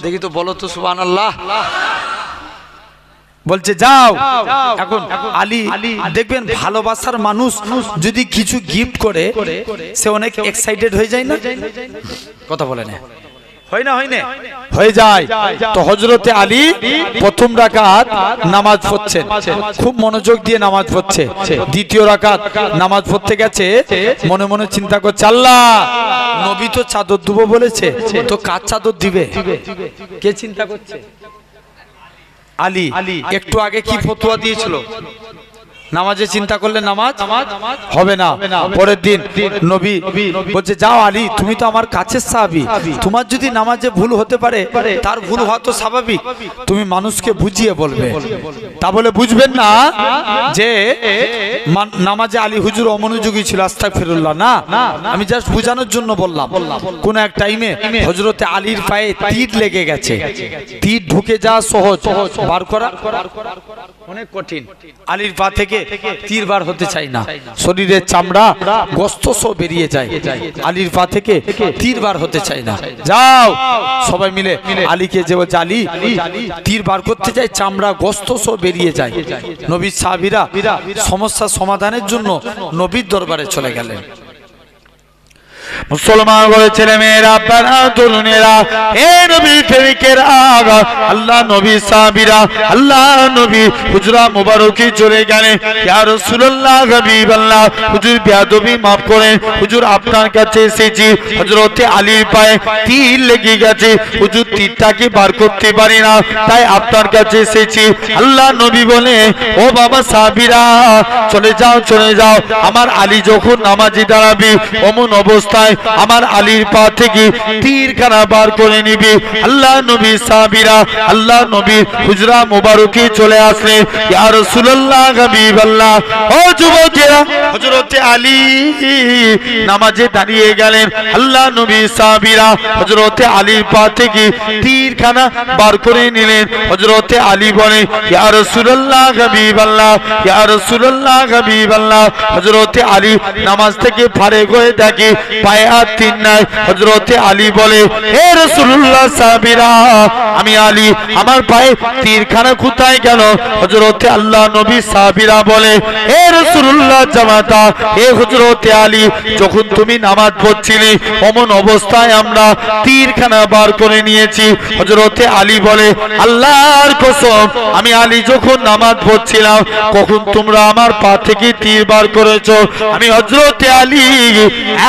দেখি তো বলো তো সুবহানাল্লাহ। বলছে যাও। এখন আলী দেখবেন ভালোবাসার মানুষ যদি কিছু গিফট করে সে অনেক এক্সাইটেড হয়ে যায় না? কথা বলে না? হয় না? হয় না? হয়ে যায়। তো হযরতে আলী প্রথম রাকাত নামাজ পড়ছেন, খুব মনোযোগ দিয়ে নামাজ পড়ছে। দ্বিতীয় রাকাত নামাজ পড়তে গেছে, মনে মনে চিন্তা করছে আল্লাহ নবী তো চাদর দেবো বলেছে, তো কার চাদর দিবে? কে চিন্তা করছে? আলী। একটু আগে কি ফতোয়া দিয়েছিল? নামাজে চিন্তা করলে নামাজ হবে না। পরের দিন নবী বলছে যাও আলী তুমি তো আমার কাছের সাহাবী, তোমার যদি নামাজে ভুল হতে পারে, তার ভুল হওয়া তো স্বাভাবিক, তুমি মানুষকে বুঝিয়ে বলবে। তা বলে বুঝবেন না যে নামাজে আলী হুজুর অমনোযোগী ছিল, আস্তাগফিরুল্লাহ, না, আমি জাস্ট বোঝানোর জন্য বললাম। কোন এক টাইমে হযরতে আলীর পায়ে তীর লেগে গেছে, তীর ঢুকে যাওয়া সহজ, বার করা অনেক কঠিন। আলীর পা থেকে তীর বার হতে চাই না, শরীরের চামড়া গোস্ত সব বেরিয়ে যায়, আলীর পা থেকে তীর বার হতে চাই না। যাও সবাই মিলে আলীকে যে বলছে আলী তীর বার করতে যায়, চামড়া গোস্ত সব বেরিয়ে যায়। নবীর সাহাবীরা সমস্যা সমাধানের জন্য নবীর দরবারে চলে গেলেন। মুসলমান বলে ছেলে মেয়েরা, আপনারা তরুণেরা, হে নবী প্রেমিকেরা, আল্লাহ নবী সাহাবীরা, আল্লাহ নবী হুজরা মুবারকি চলে গেলেন। ইয়া রাসূলুল্লাহ হাবিবাল্লাহ, হুজুর বেয়াদবি maaf করেন, হুজুর আপনার কাছে এসেছি, হযরতে আলীর পায়ে তীর লেগে গেছে, হুজুর তীরটাকে বার করতে পারি না, তাই আপনার কাছে এসেছি। আল্লাহ নবী বলে, ও বাবা সাহাবীরা, চলে যাও চলে যাও, আমার আলী যখন নামাজে দাঁড়াবে অমন অবস্থায় আমার আলীর পা থেকে তীরখানা বার করে নিবি। আল্লাহ নবী সাহাবীরা আল্লাহ নবী হুজরা মুবারকি চলে আসলেন। ইয়া রাসূলুল্লাহ হাবিবাল্লাহ, ও যুবকেরা, হযরতে আলী নামাজে দাঁড়িয়ে গেলেন। আল্লাহ নবী সাহাবীরা হযরতে আলীর পা থেকে তীরখানা বার করে নিলেন। হযরতে আলী বলেন, ইয়া রাসূলুল্লাহ হাবিবাল্লাহ, ইয়া রাসূলুল্লাহ হাবিবাল্লাহ। হযরতে আলী নামাজ থেকে ফারেগ হয়ে দেখে পায়ে আর তীর নাই। হযরতে আলী বলে, হে রাসূলুল্লাহ সাহাবীরা, আমি আলী, আমার পায়ে তীরখানা কোথায় গেল? হযরতে আল্লাহ নবী সাহাবীরা বলে, হে রাসূলুল্লাহ জামাতা, হে হযরতে আলী, যখন তুমি নামাজ পড়ছিলে অমন অবস্থায় আমরা তীরখানা বার করে নিয়েছি। হযরতে আলী বলে, আল্লাহর কসম, আমি আলী যখন নামাজ পড়ছিলাম কখন তোমরা আমার পা থেকে তীর বার করেছো? আমি হযরতে আলী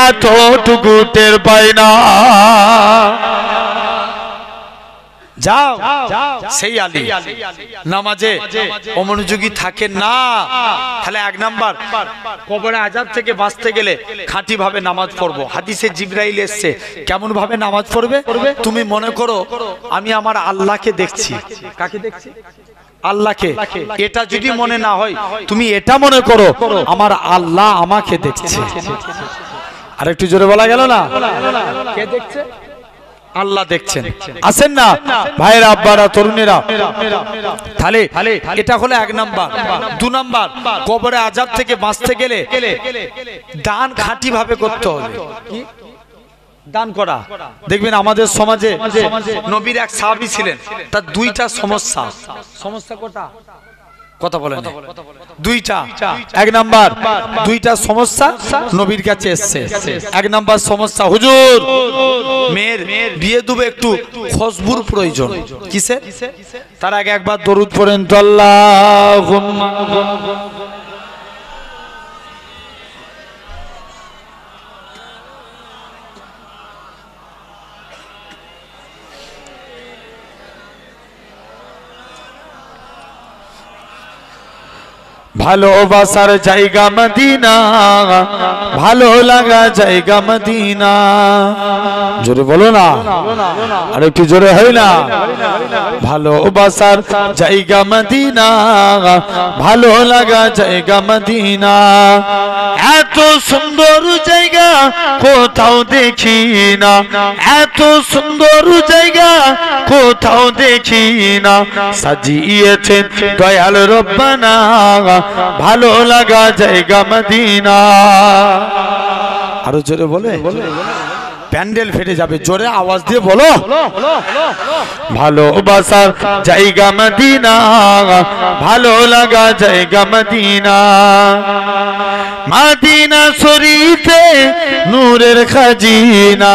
এতটুকু টের পাই না। যাও সেই আলী নামাজে অমনোযোগী থাকেন না। তাহলে এক নাম্বার, কবরে আযাব থেকে বাঁচতে গেলে খাঁটি ভাবে নামাজ পড়বো। হাদিসে জিবরাইল এসছে, কেমন ভাবে নামাজ পড়বে? তুমি মনে করো আমি আমার আল্লাহকে দেখছি। কাকে দেখছি? আল্লাহকে। এটা যদি মনে না হয়, তুমি এটা মনে করো আমার আল্লাহ আমাকে দেখছে। আর একটু জোরে বলা গেল না? কে দেখছে? আল্লাহ দেখছেন। আসেন না ভাইরা, আব্বারা, তরুণেরা, তাহলে এটা হলো এক নাম্বার। দু নাম্বার, কবরে আযাব থেকে বাঁচতে গেলে দান খাঁটি ভাবে করতে হবে। কি দান করা? দেখবেন আমাদের সমাজে নবীর এক সাহাবী ছিলেন, তার দুইটা সমস্যা। সমস্যা কটা? কথা বলেন। দুইটা। এক নাম্বার, দুইটা সমস্যা নবীর কাছে এসেছে। এক নাম্বার সমস্যা, হুজুর মেয়ের বিয়ে দেবে, একটু খুশবুর প্রয়োজন। কিসে? তার আগে একবার দরুদ পড়েন তো, আল্লাহুম্মা। ভালোবাসার জায়গা মদিনা, ভালো লাগা জায়গা মদিনা। জোরে বলো না, আর একটু জোরে হয় না? ভালোবাসার জায়গা মদিনা, ভালো লাগা জায়গা মদিনা। এত সুন্দর জায়গা কোথাও দেখি না, এত সুন্দর জায়গা কোথাও দেখি না। সাজিয়েছেন দয়াল রব্বানা, ভালো লাগা জায়গা মদিনা। আরো জোরে বলে, প্যান্ডেল ফেটে যাবে। জোরে আওয়াজ দিয়ে বলো, ভালোবাসার জায়গা মদিনা, ভালো লাগা জায়গা মদিনা। মদিনা শরীফে নূরের খাজিনা,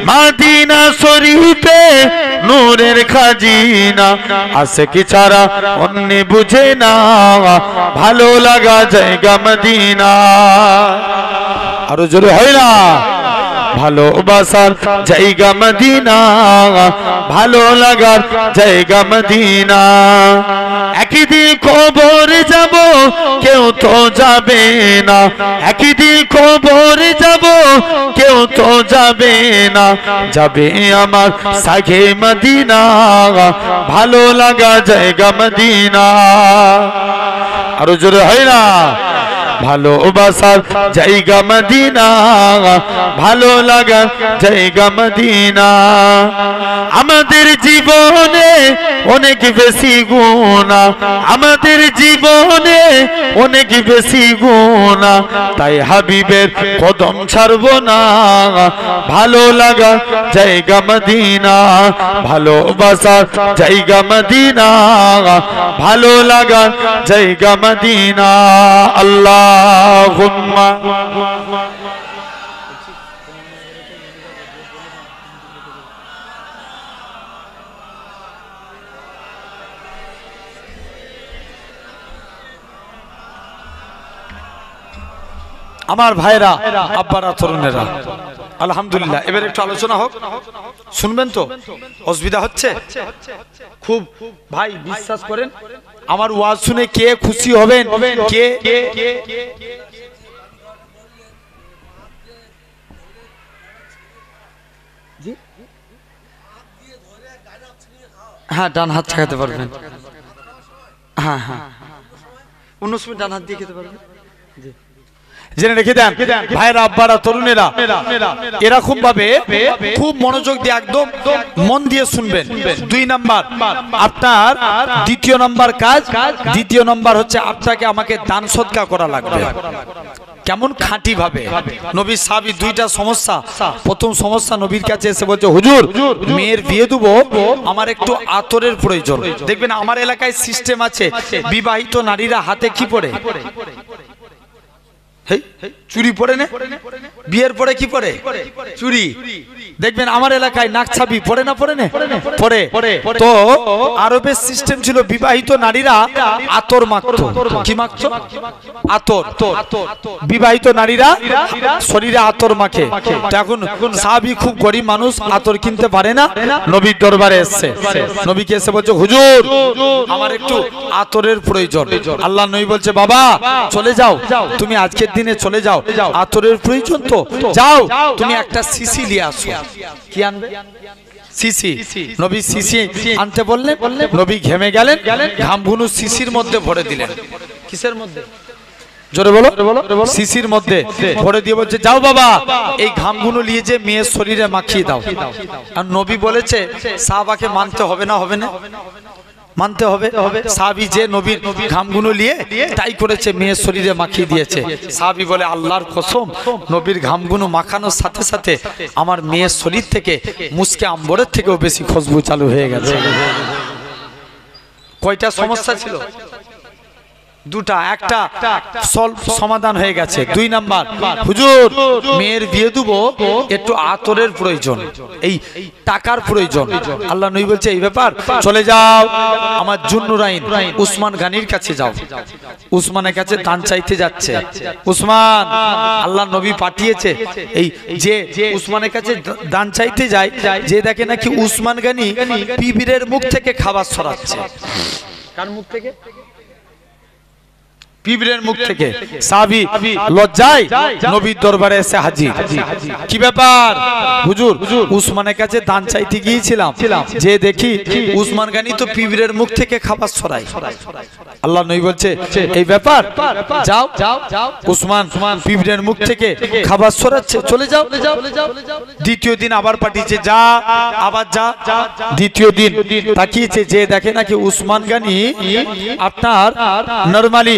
মদিনা শরীফে নূরের খাজিনা। আশিকি ছাড়া অন্য বুঝে না, ভালো লাগা জায়গা মদিনা। আরো জোরে হয় না? ভালোবাসার জায়গা মদিনা, ভালো লাগার জায়গা মদিনা। একদিন কবরে যাব, কেউ তো যাবে না। একদিন কবরে যাব, কেউ তো যাবে না। যাবে আমার সাগে মদিনা, ভালো লাগা জায়গা মদিনা। আরো জোরে হয় না? ভালোবাসার জায়গা মদিনা, ভালো লাগার জায়গা মদিনা। আমাদের জীবনে অনেক বেশি গুনাহ, আমাদের জীবনে অনেক বেশি গুনাহ, তাই হাবিবের কদম ছাড়বো না। ভালো লাগা জায়গা মদিনা, ভালোবাসার জায়গা মদিনা, ভালো লাগা জায়গা মদিনা। আল্লাহুম্মা আমার ভাইরা, আব্বারা, তরুণেরা, আলহামদুলিল্লাহ। এবার একটু আলোচনা হোক, শুনবেন তো? অসুবিধা হচ্ছে খুব? ভাই বিশ্বাস করেন, আমার ওয়াজ শুনে কে খুশি হবেন? কে হ্যাঁ, ডান হাত ছাড়াতে পারবেন। হ্যাঁ হ্যাঁ, অন্য সময় ডান হাত দিয়ে খেতে পারবেন। জেনে রেখে দেন ভাইরা, আব্বারা, তরুণেরা, এরকম ভাবে খুব মনোযোগ দিয়ে একদম মন দিয়ে শুনবেন। 2 নাম্বার আপনার দ্বিতীয় নাম্বার কাজ, দ্বিতীয় নাম্বার হচ্ছে আপনাকে আমাকে দান সদকা করা লাগবে। কেমন? খাঁটি ভাবে। নবীর সাহাবী 2টা সমস্যা। প্রথম সমস্যা, নবীর কাছে এসে বলছে, হুজুর মেয়ের বিয়ে দেবো, আমার একটু আতরের প্রয়োজন। দেখবেন আমার এলাকায় সিস্টেম আছে, বিবাহিত নারীরা হাতে কি পরে? চুরি পরে না? বিয়ের পরে কি পরে? চুরি। দেখবেন আমার এলাকায় নাকছাবি পরে না? পরে না? পরে। তো আরবের সিস্টেম ছিল, বিবাহিত নারীরা আতর মাখতো। কি মাখতো? আতর। বিবাহিত নারীরা শরীরে আতর মাখে। এখন সাহাবী খুব গরিব মানুষ, আতর কিনতে পারে না, নবীর দরবারে এসেছে। নবীকে এসে বলছে, হুজুর আমার একটু আতরের প্রয়োজন। আল্লাহ নবী বলছে, বাবা চলে যাও, তুমি আজকের দিনে চলে যাও, আতরের প্রয়োজন তো যাও, তুমি একটা শিশি নিয়ে আসো। কি আনবে? শিশি। নবী শিশি আনতে বললেন, নবী ঘেমে গেলেন, ঘামগুলো শিশির মধ্যে ভরে দিলেন। কিসের মধ্যে? জোরে বলো। শিশির মধ্যে ভরে দিয়ে বলছে, যাও বাবা এই ঘামগুলো নিয়ে যে মেয়ের শরীরে মাখিয়ে দাও। আর নবী বলেছে সাহাবাকে মানতে হবে না? হবে না? মানতে হবে। সাহাবী যে নবীর ঘামগুলো নিয়ে তাই করেছে, মেয়ের শরীরে মাখিয়ে দিয়েছে। সাহাবী বলে, আল্লাহর কসম, নবীর ঘামগুলো মাখানোর সাথে সাথে আমার মেয়ের শরীর থেকে মুসকে আম্বরের থেকেও বেশি খুশবু চালু হয়ে গেছে। কয়টা সমস্যা ছিল? 2টা। একটা সমাধান হয়ে গেছে। 2 নাম্বার, হুজুর মেয়ের বিয়ে দেবো, একটু আতরের প্রয়োজন, এই টাকার প্রয়োজন। আল্লাহ নবী বলছে, এই ব্যাপার, চলে যাও আমার জুন্নুরাইন উসমান গানির কাছে যাও। উসমানের কাছে দান চাইতে যাচ্ছে। উসমান, আল্লাহ নবী পাঠিয়েছে, এই যে উসমানের কাছে দান চাইতে যায়, যে দেখে নাকি উসমান গানি পিবিরের মুখ থেকে খাবার সরাচ্ছে। কার মুখ থেকে? পিবরের মুখ থেকে। সাহাবী লজ্জায় নবীর দরবারে এসে হাজির। কি ব্যাপার? হুজুর উসমানের কাছে দান চাইতে গিয়েছিলাম, যে দেখি উসমান গানি তো পিবরের মুখ থেকে খাবার ছড়ায়। আল্লাহ নবী বলছে, এই ব্যাপার, যাও উসমান পিবরের মুখ থেকে খাবার ছড়াচ্ছে, চলে যাও। দ্বিতীয় দিন আবার পাঠিয়েছে, যা, আবার যা। দ্বিতীয় দিন তাকিয়েছে, যে দেখে নাকি উসমান গানি আপনার নরমালি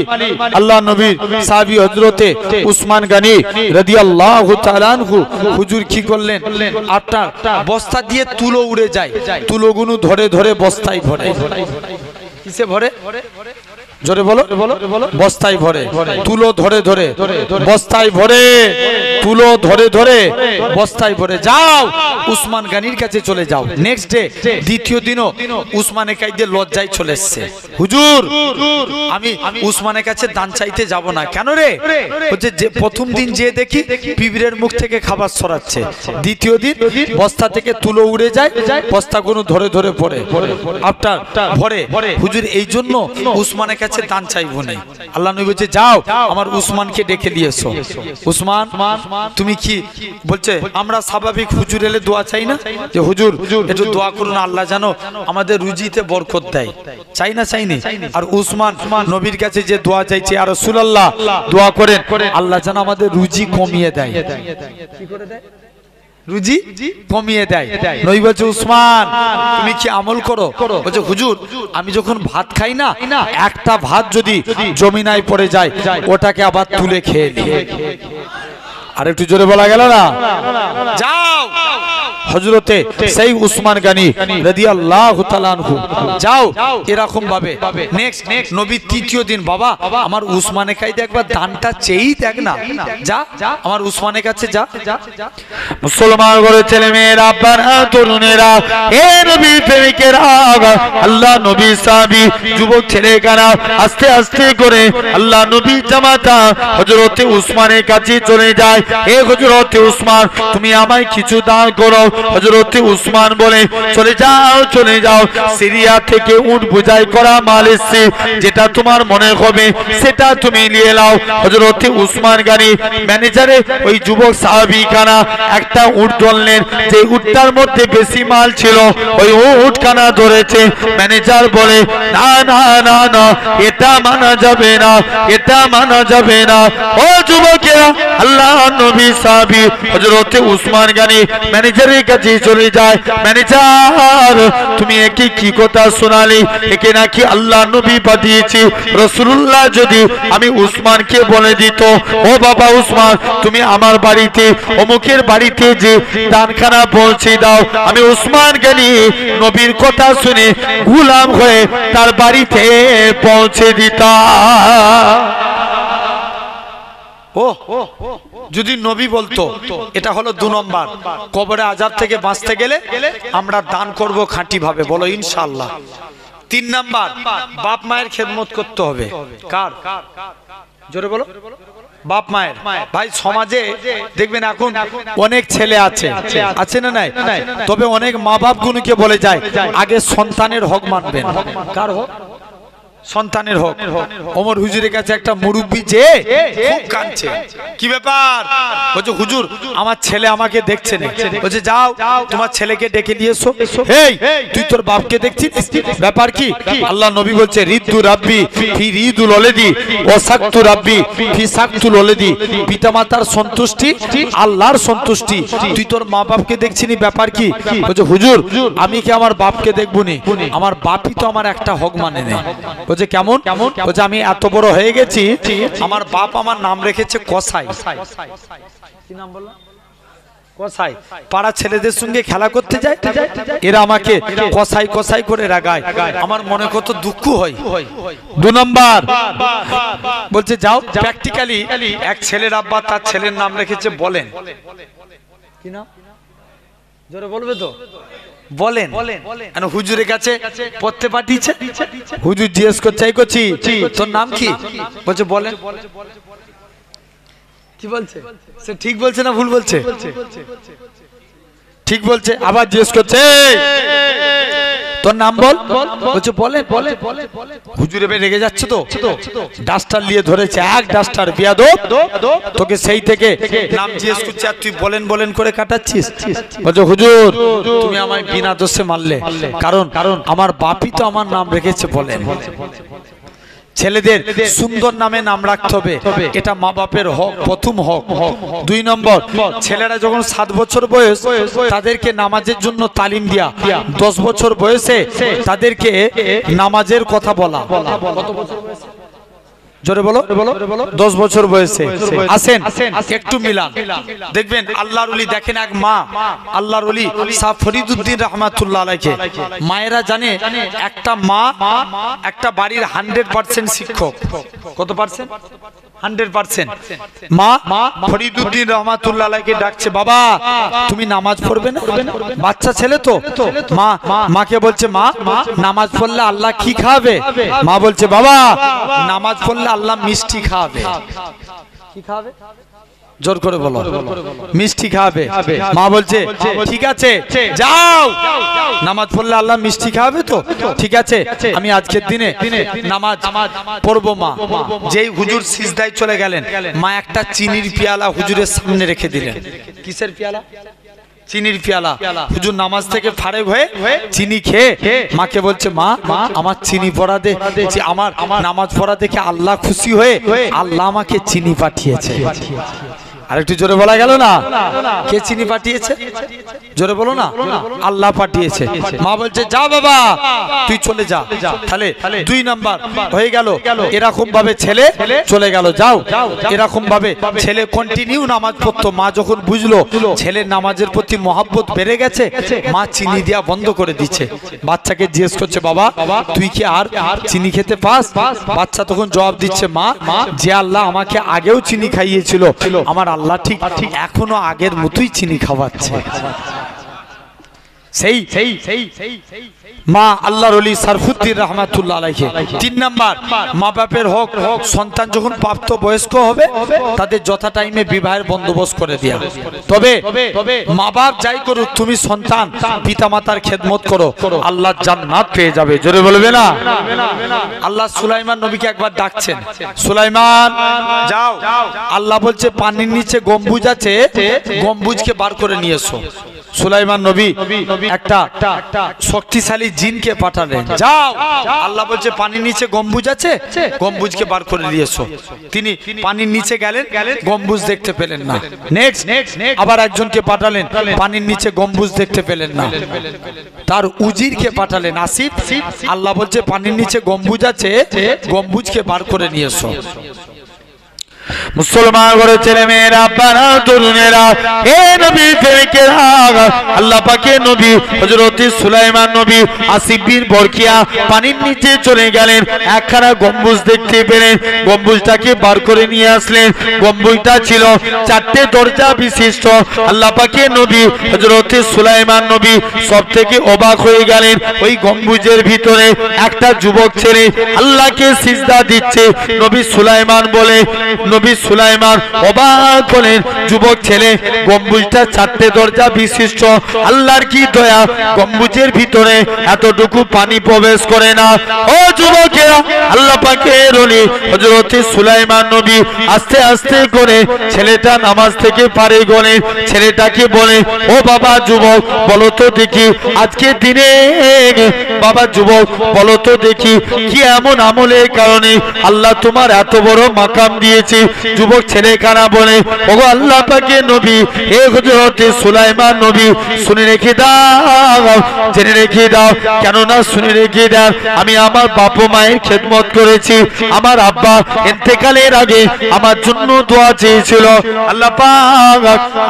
আল্লাহ নবীর সাহাবী হযরতে উসমান গানি রাদিয়াল্লাহু তাআলা আনহু হুজুর কি করলেন, আপনার বস্তা দিয়ে তুলো উড়ে যায়, তুলোগুলো ধরে ধরে বস্তায় ভরে। কিসে ভরে? জোরে বলো। বস্তায় ভরে। তুলো ধরে ধরে বস্তায় ভরে, তুলো ধরে ধরে বস্তায় ভরে। যাও উসমান গানির কাছে চলে যাও। নেক্সট ডে, দ্বিতীয় দিনও উসমানের কাছে লজ্জায় চলে এসেছে, হুজুর আমি উসমানের কাছে দান চাইতে যাব না। কেন রে? বলছে, যে প্রথম দিন যে দেখি পিবরের মুখ থেকে খাবার ছড়াচ্ছে, দ্বিতীয় দিন বস্তা থেকে তুলো উড়ে যায়, বস্তাগুলো ধরে ধরে পড়ে, আপনার ভরে। হুজুর এই জন্য উসমানের কাছে দান চাইবো না। আল্লাহ নবী বলছে, যাও আমার উসমানকে ডেকে দিয়েছো। উসমান তুমি কি বলছে আমরা স্বাভাবিক হুজুর এলে দোয়া চাই না যে হুজুর একটু দোয়া করুন আল্লাহ জানো আমাদের রুজিতে বরকত দেয় চাই না চাইনি আর উসমান নবীর কাছে যে দোয়া চাইছে আর রাসূলুল্লাহ দোয়া করেন আল্লাহ জানো আমাদের রুজি কমিয়ে দেয় কি করে দেয় রুজি কমিয়ে দেয় নবী বলছে উসমান তুমি কি আমল করো বলছে হুজুর আমি যখন ভাত খাই না একটা ভাত যদি জমিনায় পড়ে যায় ওটাকে আবার তুলে খেয়ে নিই আর একটু জোরে বলা গেল না যাও হযরতে সেই উসমান গনি রাদিয়াল্লাহু তাআলা আনহু যাও এরকম ভাবে নেক্সট নবীর তৃতীয় দিন বাবা আমার উসমানের কাছে একবার দানটা চেয়েই দেখ না যা আমার উসমানের কাছে যা মুসলমান ঘরে ছেলে মেয়েরা আব্বারা তরুণেরা হে নবী প্রেমিকেরা আল্লাহ নবী সাহাবী যুবক ছেলেরা আস্তে আস্তে করে আল্লাহ নবী জামাতা হযরতে উসমানের কাছে চলে যায় হে হযরতে উসমান তুমি আমায় কিছু দান করো হযরতে উসমান বলে চলে যাও সিরিয়া থেকে উট বোঝাই করা মাল এসেছে যেটা তোমার মনে হবে সেটা তুমি নিয়ে নাও হযরতে উসমান গনি ম্যানেজারে ওই যুবক সাহাবী খানা একটা উট ধরলেন যে উটটার মধ্যে বেশি মাল ছিল ওই উটখানা ধরেছে ম্যানেজার বলে না না না না এটা মানা যাবে না এটা মানা যাবে না ও যুবকেরা আল্লাহ নবী সাহাবী হযরতে উসমান গনি ম্যানেজারের কাছে চলে যায় ম্যানেজার তুমি একে কি কথা শোনালে একে নাকি আল্লাহ নবী পাঠিয়েছে রাসূলুল্লাহ যদি আমি উসমানকে বলে দিত ও বাবা উসমান তুমি আমার বাড়িতে অমুকের বাড়িতে যে দানখানা পৌঁছে দাও আমি উসমান গনি নবীর কথা শুনে গোলাম হয়ে তার বাড়িতে পৌঁছে দিতাম ও যদি নবী বলতো এটা হলো 2 নম্বর কবরে আযাব থেকে বাঁচতে গেলে আমরা দান করব খাঁটি ভাবে বলো ইনশাআল্লাহ 3 নম্বর বাপ মায়ের খেদমত করতে হবে কার জোরে বলো বাপ মায়ের ভাই সমাজে দেখবেন এখন অনেক ছেলে আছে না নাই তবে অনেক মা বাপ গুলোকে বলে যায় আগে সন্তানের হক মানবেন কার হক সন্তানের হক ওমর হুজুরের কাছে একটা মুরব্বি যে খুব কাঁদছে কি ব্যাপার বলছে হুজুর আমার ছেলে আমাকে দেখছে না বলছে যাও তোমার ছেলেকে ডেকে নিয়ে এসো এই তুই তোর বাপকে দেখছিস ব্যাপার কি আল্লাহ নবী বলছে রিদু রাব্বি ফি রিদুল ওয়ালিদি ওয়া সাকতু রাব্বি ফি সাকতুল ওয়ালিদি পিতামাতার সন্তুষ্টি আল্লাহর সন্তুষ্টি তুই তোর মা বাপকে দেখছিনি ব্যাপার কি বলছে হুজুর আমি কি আমার বাপকে দেখবনি আমার বাপই তো আমার একটা হক মানে না বলছে কেমন বলছে আমি এত বড় হয়ে গেছি আমার বাপ আমার নাম রেখেছে কসাই কি নাম বললাম কসাই পাড়া ছেলেদের সঙ্গে খেলা করতে যায় এরা আমাকে কসাই কসাই করে রাগায় আমার মনে কত দুঃখ হয় 2 নম্বর বলছে যাও প্র্যাকটিক্যালি এক ছেলের আব্বা তার ছেলের নাম রেখেছে বলেন কি নাম জোরে বলবে তো বলেন হুজুরের কাছে পড়তে পাঠিয়েছে হুজুর জিজ্ঞেস করছে এই করছি তোর নাম কি বলছে বলেন কি বলছে সে ঠিক বলছে না ভুল বলছে ঠিক বলছে আবার জিজ্ঞেস করছে তোর নাম বল বলছে বলেন হুজুরে রেগে যাচ্ছে তো ডাস্টার নিয়ে ধরেছে এক ডাস্টার বিয়াদব তোকে সেই থেকে নাম জিজ্ঞেস করছে আর তুই বলেন করে কাটাচ্ছিস বলছে হুজুর তুমি আমায় বিনা দোষে মারলে কারণ আমার বাপই তো আমার নাম রেখেছে বলেন ছেলেদের সুন্দর নামে নাম রাখতে হবে এটা মা বাপের হক প্রথম হক 2 নম্বর ছেলেরা যখন 7 বছর বয়স তাদেরকে নামাজের জন্য তালিম দেয়া 10 বছর বয়সে তাদেরকে নামাজের কথা বলা কত বছর বয়সে জোরে বলো 10 বছর বয়সে আসেন একটু মিলান দেখবেন আল্লাহর ওলি দেখেন এক মা আল্লাহর ওলি শাহ ফরিদউদ্দিন রাহমাতুল্লাহ আলাইহি মায়েরা জানে একটা মা একটা বাড়ির 100% শিক্ষক কত পার্সেন্ট 100% মা ফরিদউদ্দিন রাহমাতুল্লাহ আলাইহি ডাকছে বাবা তুমি নামাজ পড়বে না বাচ্চা ছেলে তো মা মাকে বলছে মা নামাজ পড়লে আল্লাহ কি খাবে মা বলছে বাবা নামাজ পড়লে আল্লাহ মিষ্টি খাবে কি খাবে জোর করে বলো মিষ্টি খাবে মা বলছে ঠিক আছে যাও নামাজ পড়লে আল্লাহ মিষ্টি খাওয়াবে তো ঠিক আছে আমি আজকের দিনে নামাজ পড়বো মা যেই হুজুর সিজদায় চলে গেলেন মা একটা চিনির পেয়ালা হুজুরের সামনে রেখে দিলেন কিসের পেয়ালা চিনির পেয়ালা হুজুর নামাজ থেকে ফারেক হয়ে চিনি খেয়ে মাকে বলছে মা আমার চিনি পড়া দে আমার নামাজ পড়া দেখে আল্লাহ খুশি হয়ে আল্লাহ আমাকে চিনি পাঠিয়েছে আরেকটু জোরে বলা গেল না কে চিনি পাঠিয়েছে জোরে বলো না আল্লাহ পাঠিয়েছে মা বলছে যা বাবা তুই চলে যা তাহলে 2 নাম্বার হয়ে গেল এরকম ভাবে ছেলে চলে গেল যাও এরকম ভাবে ছেলে কন্টিনিউ নামাজ পড়তো মা যখন বুঝলো ছেলের নামাজের প্রতি মহব্বত বেড়ে গেছে মা চিনি দেওয়া বন্ধ করে দিচ্ছে বাচ্চাকে জিজ্ঞেস করছে বাবা তুই কি আর চিনি খেতে পাস বাচ্চা তখন জবাব দিচ্ছে মা যে আল্লাহ আমাকে আগেও চিনি খাইয়েছিল আমার আল্লাহ ঠিক এখনো আগের মতোই চিনি খাওয়াচ্ছে সেই মা আল্লাহর ওলি সরফুদ্দিন রহমাতুল্লাহ আলাইহি 3 নাম্বার মা বাপের হক সন্তান যখন প্রাপ্ত বয়স্ক হবে তাদের যথা টাইমে বিবাহের বন্দোবস্ত করে দেয়া তবে মা বাপ যাই করুক তুমি সন্তান পিতামাতার খেদমত করো আল্লাহ জান্নাত পেয়ে যাবে জোরে বলবে না আল্লাহ সুলাইমান নবীকে একবার ডাকছেন সুলাইমান যাও আল্লাহ বলছে পানির নিচে গম্বুজ আছে গম্বুজকে বার করে নিয়ে এসো সুলাইমান নবী একটা শক্তিশালী জিনকে পাঠালেন যাও আল্লাহ বলছে পানির নিচে গম্বুজ আছে গম্বুজকে বার করে নিয়ে এসো তিনি পানির নিচে গেলেন গম্বুজ দেখতে পেলেন না নেক্সট আবার একজনকে পাঠালেন পানির নিচে গম্বুজ দেখতে পেলেন না তার উজিরকে পাঠালেন আসিফ আল্লাহ বলছে পানির নিচে গম্বুজ আছে গম্বুজকে বার করে নিয়ে এসো মুসলমান ঘরে ছেলে মেয়েরা পারা তরুণেরা হে নবী প্রেমিকেরা আল্লাহ পাকের নবী হযরত সুলাইমান নবী আসিফ বিন বরকিয়া পানির নিচে চলে গেলেন একখানা গম্বুজ দেখতে পেলেন গম্বুজটাকে বার করে নিয়ে আসলেন গম্বুজটা ছিল 4টে দরজা বিশিষ্ট আল্লাহ পাকের নবী হযরত সুলাইমান নবী সবথেকে অবাক হয়ে গেলেন ওই গম্বুজের ভিতরে একটা যুবক ছেলে আল্লাহকে সিজদা দিচ্ছে নবী সুলাইমান বলে নবী সুলাইমান অবাক হলেন যুবক ছেলে গম্বুজটা 4টে দরজা বিশিষ্ট আল্লাহর কি দয়া গম্বুজের ভিতরে এতটুকু পানি প্রবেশ করে না ও যুবকেরা আল্লাহ পাকের ওলি হযরত সুলাইমান নবী আস্তে আস্তে করে ছেলেটা নামাজ থেকে পারে গেলেন ছেলেটাকে বলে ও বাবা যুবক বলো তো দেখি আজকে দিনে বাবা যুবক বলো তো দেখি কি এমন আমলের কারণে আল্লাহ তোমার এত বড় মাকাম দিয়েছে যুবক ছেলে কানা বলে ওগো আল্লাহ পাকের নবী হে হযরত সুলাইমান নবী শুনে রেখে দাও জেনে রেখে দাও কেন না শুনে রেখে দাও আমি আমার বাবা মায়ের খেদমত করেছি আমার আব্বা ইন্তেকালের আগে আমার জন্য দোয়া চেয়েছিল আল্লাহ পাক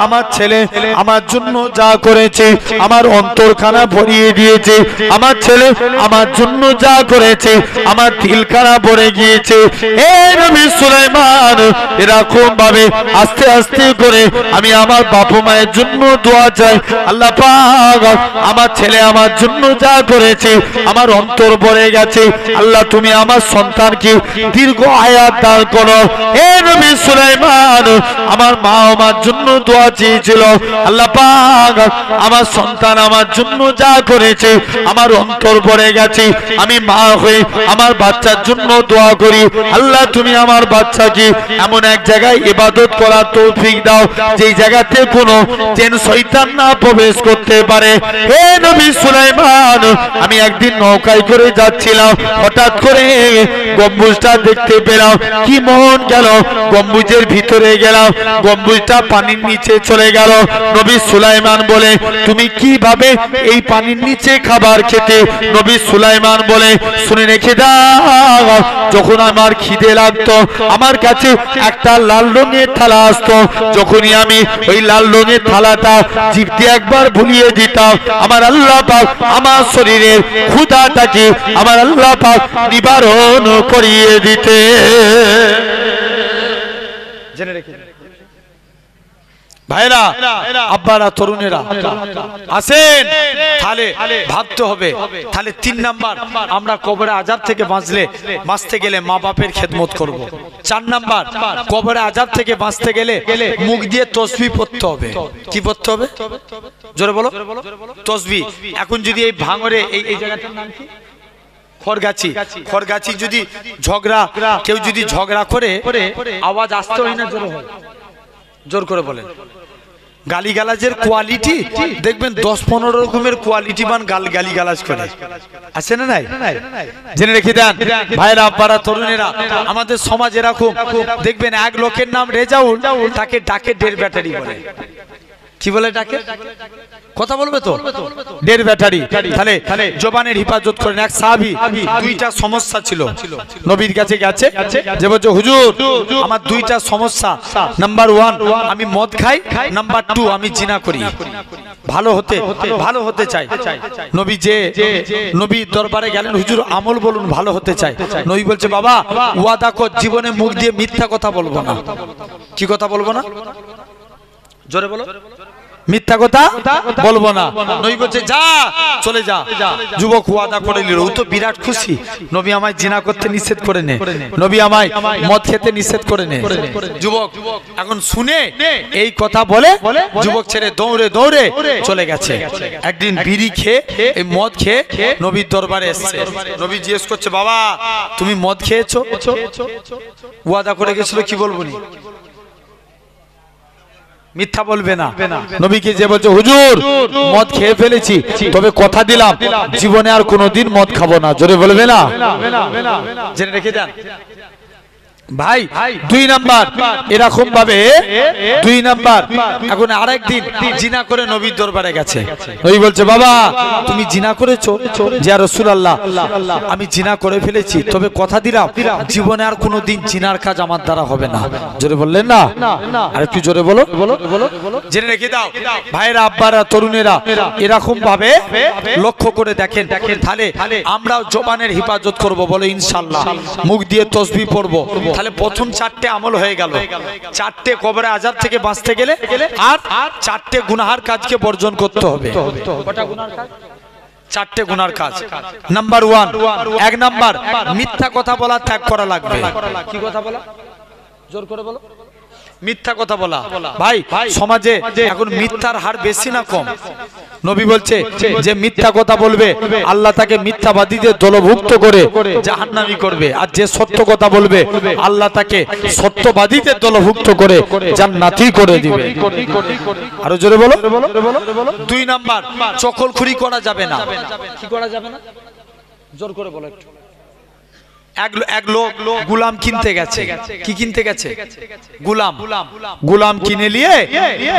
আমার ছেলে আমার জন্য যা করেছে আমার অন্তরখানা ভরিয়ে দিয়েছে আমার ছেলে আমার জন্য যা করেছে আমার দিলখানা ভরে গিয়েছে হে নবী সুলাইমান এরকম ভাবে আস্তে আস্তে করে আমি আমার বাবা মায়ের জন্য দোয়া চাই আল্লাহ পাক আমার ছেলে আমার জন্য যা করেছে আমার অন্তর ভরে গেছে আল্লাহ তুমি আমার সন্তানকে দীর্ঘ হায়াত দান করো হে নবী সুলাইমান আমার মা আমার জন্য দোয়া চেয়েছিল আল্লাহ পাক আমার সন্তান আমার জন্য যা করেছে আমার অন্তর ভরে গেছে আমি মা হয়ে আমার বাচ্চার জন্য দোয়া করি আল্লাহ তুমি আমার বাচ্চাকে এমন এক জায়গায় ইবাদত করার তৌফিক দাও যেই জায়গাতে কোনো জিন শয়তান না প্রবেশ করতে পারে হে নবী সুলাইমান আমি একদিন নৌকায় করে যাচ্ছিলাম হঠাৎ করে গম্বুজটা দেখতে পেলাম কি মন গেল গম্বুজের ভিতরে গেলাম গম্বুজটা পানির নিচে চলে গেল নবী সুলাইমান বলে তুমি কিভাবে এই পানির নিচে খাবার খেতে নবী সুলাইমান বলে শুনে রেখে দাও যখন আমার খিদে লাগতো আমার কাছে একটা লাল রঙের থালা আসতো যখনই আমি ওই লাল রঙের থালাটা জিভ দিয়ে একবার ভুলিয়ে দিতাম আমার আল্লাহ পাক আমার শরীরের ক্ষুধাটাকে আমার আল্লাহ পাক নিবারণ করিয়ে দিতে জেনে রেখে ভাইরা আব্বারা তরুণেরা আসেন, তাহলে ভাবতে হবে। তাহলে 3 নাম্বার, আমরা কবরে আযাব থেকে বাঁচতে গেলে মা বাপের খেদমত করব। 4 নাম্বার, কবরে আযাব থেকে বাঁচতে গেলে মুখ দিয়ে তাসবিহ পড়তে হবে। কি পড়তে হবে? জোরে বলো। তাসবিহ। এখন যদি এই ভাঙরে এই জায়গাটার নাম কি? খড়গাছি যদি কেউ যদি ঝগড়া করে আওয়াজ আসতে হয় না জোরে হয়? জোর করে বলেন। গালিগালাজের কোয়ালিটি দেখবেন 10-15 রকমের কোয়ালিটিবান গালিগালাজ করে, আছে না নাই? জেনে রেখে দেন ভাইরা আব্বারা তরুণেরা, আমাদের সমাজ এরকম দেখবেন, এক লোকের নাম রেজাউল, তাকে ডাকে 1.5 ব্যাটারি বলে। কি বলে ডাকে? কথা বলবে তো? 1.5 ব্যাটারি। তাহলে জবানের হিফাজত করেন। এক সাহাবী 2টা সমস্যা ছিল, নবীর কাছে গেছে, যে বলছে হুজুর আমার 2টা সমস্যা, নাম্বার 1 আমি মদ খাই, নাম্বার 2 আমি জিনা করি, ভালো হতে চাই। নবী দরবারে গেলেন, হুজুর আমল বলুন, ভালো হতে চাই। নবী বলছে বাবা ওয়াদা কর জীবনে মুখ দিয়ে মিথ্যা কথা বলবো না। কি কথা বলবো না? জোরে বলো। মিথ্যা কথা বলবো না। নবী বলছে যা, চলে যা। যুবক ওয়াদা করে নিল, ও তো বিরাট খুশি। নবী আমায় জিনা করতে নিষেধ করে নে, নবী আমায় মদ খেতে নিষেধ করে নে। যুবক এখন শুনে এই কথা বলে যুবক ছেড়ে দৌড়ে চলে গেছে। একদিন বিড়ি খেয়ে, এই মদ খেয়ে নবীর দরবারে এসেছে। নবী জিজ্ঞেস করছে বাবা তুমি মদ খেয়েছো? ওয়াদা করে গেছিল, কি বলবো নি? মিথ্যা বলবে না। নবীকে যে বলছে হুজুর মদ খেয়ে ফেলেছি, তবে কথা দিলাম জীবনে আর কোনোদিন মদ খাবো না। জোরে বলবে না? জেনে রেখে দেন ভাই। 2 নাম্বার এরকম ভাবে 2 নাম্বার এখন আরেকদিন জিনা করে নবীর দরবারে গেছে। নবী বলছে বাবা তুমি জিনা করেছো? ইয়া রাসূলুল্লাহ আমি জিনা করে ফেলেছি, তবে কথা দিলাম জীবনে আর কোনোদিন জিনার কাজ আমার দ্বারা হবে না। জোরে বললেন না? আর একটু জোরে বলো। জেনে রেখে দাও ভাইরা আব্বারা তরুণেরা, এরকম ভাবে লক্ষ্য করে দেখেন। তাহলে আমরাও জবানের হিফাজত করব, বলে ইনশাআল্লাহ। মুখ দিয়ে তাসবিহ পড়ব। তাহলে প্রথম 4টে আমল হয়ে গেল। 4টে কবরে আযাব থেকে বাঁচতে গেলে আর 4টে গুনাহার কাজকে বর্জন করতে হবে। কটা গুনার কাজ? 4টে গুনার কাজ। নাম্বার 1, 1 নাম্বার মিথ্যা কথা বলা ত্যাগ করা লাগবে। কি কথা বলা? জোর করে বলো। মিথ্যা কথা বলা। ভাই সমাজে এখন মিথ্যার হার বেশি না কম? নবী বলছে যে মিথ্যা কথা বলবে আল্লাহ তাকে মিথ্যাবাদীদের দলভুক্ত করে জাহান্নামী করবে, আর যে সত্য কথা বলবে আল্লাহ তাকে সত্যবাদীদের দলভুক্ত করে জান্নাতি করে দিবে। আরো জোরে বলো। 2 নাম্বার চকলখুরি করা যাবে না। কি করা যাবে না? জোর করে বলো একটু। এক লোক গুলাম কিনতে গেছে। কি কিনতে গেছে? গুলাম কিনে নিয়ে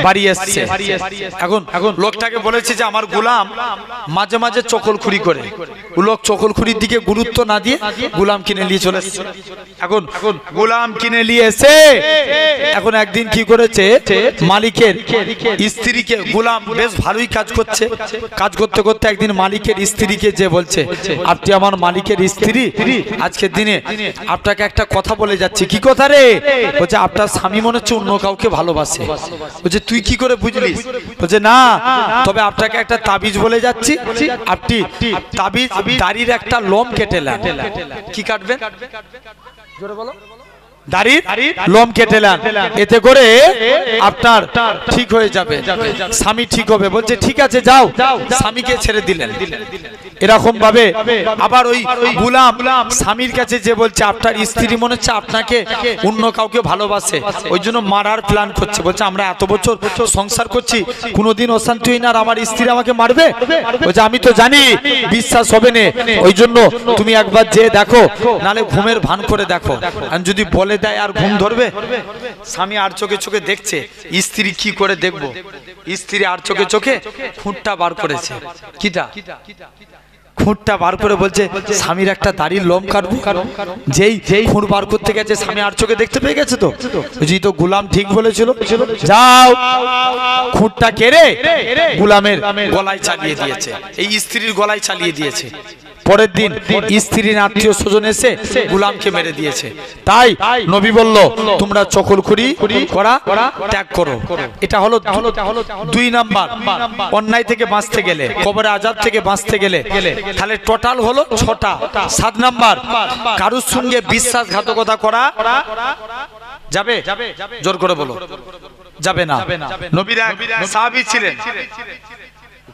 বাড়ি এসেছে। এখন লোকটাকে বলেছে যে আমার গুলাম মাঝে মাঝে চকলখুরি করে। লোক চকলখুরির দিকে গুরুত্ব না দিয়ে গুলাম কিনে নিয়ে চলে এসেছে। এখন গুলাম কিনে নিয়ে এসে এখন একদিন কি করেছে, মালিকের স্ত্রীকে, গুলাম বেশ ভালোই কাজ করছে, কাজ করতে করতে একদিন মালিকের স্ত্রীকে যে বলছে আপনি আমার মালিকের স্ত্রী, আজকের দিনে আপনাকে একটা কথা বলে যাচ্ছি। কি কথা রে? বলছে আপনার স্বামী মনে হচ্ছে অন্য কাউকে ভালোবাসে। বলছে তুই কি করে বুঝলিস? বলছে না, তবে আপনাকে একটা তাবিজ বলে যাচ্ছি, আপনি তাবিজ দাড়ির একটা লোম কেটে নেন। কি কাটবেন? জোরে বলো। দাড়ির লোম কেটে নেন, এতে করে আপনার ঠিক হয়ে যাবে, স্বামী ঠিক হবে। বলছে ঠিক আছে যাও, স্বামীকে ছেড়ে দিলেন। এরকম ভাবে আবার ওই গুলাম স্বামীর কাছে যে বলছে আপনার স্ত্রী মনে হচ্ছে আপনাকে অন্য কাউকে ভালোবাসে, ওই জন্য মারার প্ল্যান করছে। বলছে আমরা এত বছর সংসার করছি, কোনোদিন অশান্তি হই না, আর আমার স্ত্রী আমাকে মারবে? বলছে আমি তো জানি বিশ্বাস হবে না, ওই জন্য তুমি একবার যে দেখো, নালে ঘুমের ভান করে দেখো, আর যদি বলে দেয় আর ঘুম ধরবে। স্বামী আর চোখে দেখছে, স্ত্রী কি করে দেখবো? স্ত্রী আর চোখে খুঁটটা বার করেছে। কিটা? খুঁটটা বার করে বলছে স্বামীর একটা দাড়ির লোম কাটবো। যেই খুঁট বার করতে গেছে স্বামী আর চোখে দেখতে পেয়ে গেছে। তো জি তো গুলাম ঠিক বলেছিল, যাও খুঁটটা কেড়ে গুলামের গলায় চালিয়ে দিয়েছে, এই স্ত্রীর গলায় চালিয়ে দিয়েছে। পরের দিন স্ত্রীর আত্মীয় স্বজন এসে গোলামকে মেরে দিয়েছে। তাই নবী বলল তোমরা চকলখুরি করা ত্যাগ করো। এটা হলো 2 নাম্বার। অন্যায় থেকে বাঁচতে গেলে, কবরে আযাব থেকে বাঁচতে গেলে তাহলে টোটাল হলো 6টা। 7 নাম্বার, কারোর সঙ্গে বিশ্বাসঘাতকতা করা যাবে? জোর করে বলো, যাবে না। নবীর এক সাহাবী ছিলেন।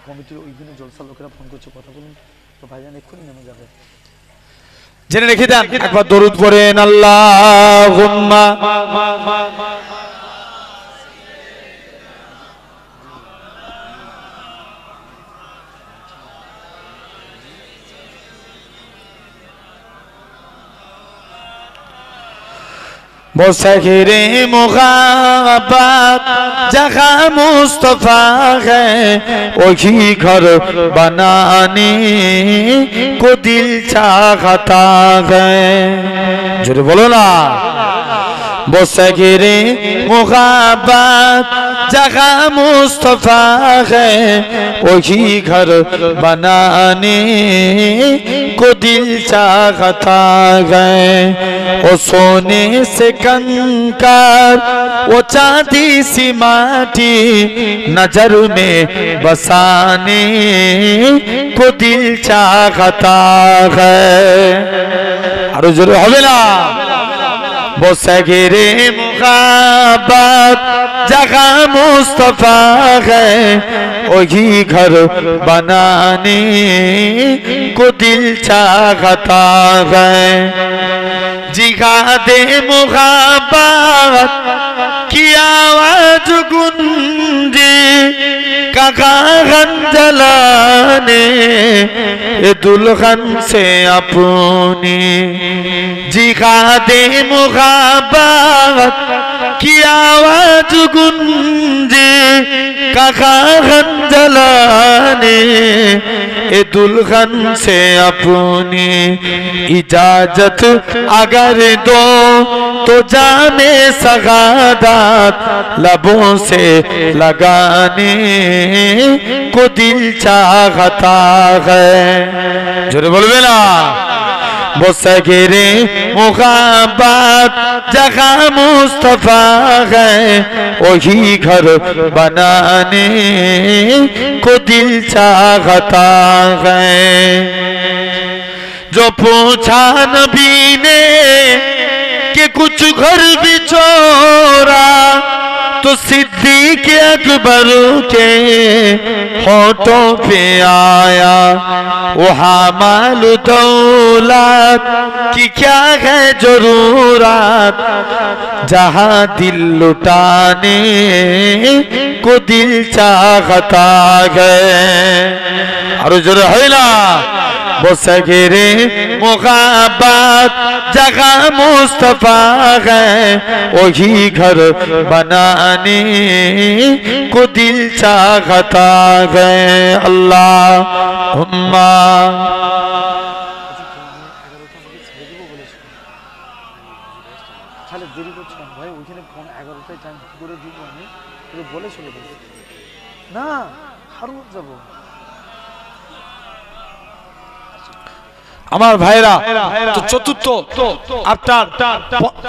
কমিটির ওইখানে জলসা লোকেরা ফোন করছে, কথা বলুন তো ভাইজান, এক্ষুনি নেমে যাবে। জেনে রেখে দেন, একবার দরুদ পড়েন, আল্লাহুম্মা वो सखरे मुग़ाबत जहाँ मुस्तफ़ा है वही घर बनाने को दिल चाहता है। जोरे बोलो ना, वो सखरे मुग़ाबत जहाँ मुस्तफ़ा है वही घर बनाने को दिल चाहता है। वो सोने से कंकर वो चांदी सी माटी नजर में बसाने को दिल चाहता है। आरो जोरे होबे ना, वो सगीरे मुग़ाबत जहाँ मुस्तफ़ा है वही घर बनाने को दिल चाहता है। जिहादे मुग़ाबत की आवाज गूंजे कागन जलाने दुल्हन से अपनी। जिहादे मुग़ाबत की आवाज गूंजे कागन जलाने दुल्हन से अपनी। इजाजत अगर दो तो जामे सगादत लबों से लगाने को दिल चाहता है। जोरे बोलबे ना, वो सगीरे मुग़ाबत जहाँ मुस्तफ़ा है वही घर बनाने को दिल चाहता है। जो पूछा नबी ने कि कुछ घर भी छोड़ा तो सिद्दीक़ अकबर के होठों पे आया वो हामाल दौलत की क्या है जरूरत जहाँ दिल लुटाने को दिल चाहता है। और जोर है ना, वो सगीरे मुग़ाबत जहाँ मुस्तफ़ा है वही घर बनाने को दिल चाहता है। अल्लाहुम्मा না আমার ভাইরা। তো চতুর্থ আপনার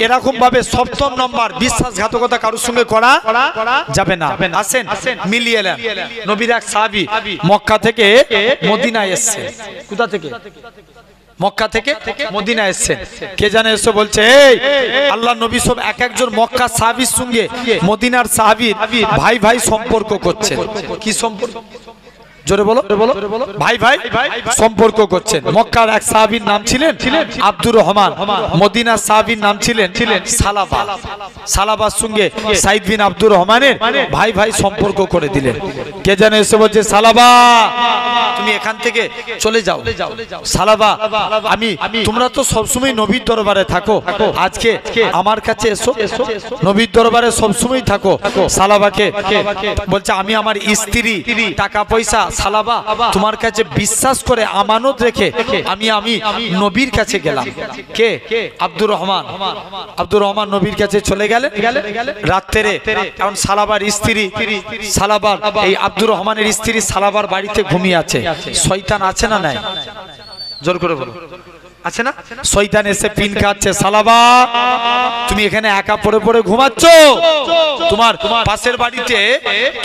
এরকম ভাবে 7ম নম্বর, বিশ্বাসঘাতকতা কারোর সঙ্গে করা যাবে না। আসেন মিলিয়ে নেন। নবীর এক সাহাবী মক্কা থেকে মদিনায় এসেছে। কোথা থেকে? মক্কা থেকে মদিনা এসেছেন। কে জানে এসে বলছে, এই আল্লাহ নবী সব এক একজন মক্কা সাহাবীর সঙ্গে মদিনার সাহাবীর ভাই ভাই সম্পর্ক করছেন। কি সম্পর্ক? জোরে বলো, ভাই ভাই সম্পর্ক করছেন। মক্কার এক সাহাবীর নাম ছিলেন আব্দুর রহমান, মদিনার সাহাবীর নাম ছিলেন সালাবা। সালাবার সঙ্গে সাইদ বিন আব্দুর রহমানের ভাই ভাই সম্পর্ক করে দিলেন। কে জানে এসে বলছে, সালাবা তুমি এখান থেকে চলে যাও। সালাবা, তোমরা তো সবসময় নবীর দরবারে থাকো, আজকে আমার কাছে এসো, নবীর দরবারে সবসময় থাকো। সালাবাকে বলছে, আমি আমার স্ত্রী, টাকা পয়সা সালাবা তোমার কাছে বিশ্বাস করে আমানত রেখে আমি নবীর কাছে গেলাম। কে? আব্দুর রহমান। আব্দুর রহমান নবীর কাছে চলে গেলেন রাত্রে। এখন সালাবার স্ত্রী, সালাবার এই আব্দুর রহমানের স্ত্রী সালাবার বাড়িতে ঘুমিয়ে আছে। শয়তান আছে না নাই? জোর করে বলো, আছে না? শয়তান এসে পিন খাচ্ছে, সালাবা তুমি এখানে একা পড়ে পড়ে ঘুমাচ্ছ, তোমার পাশের বাড়িতে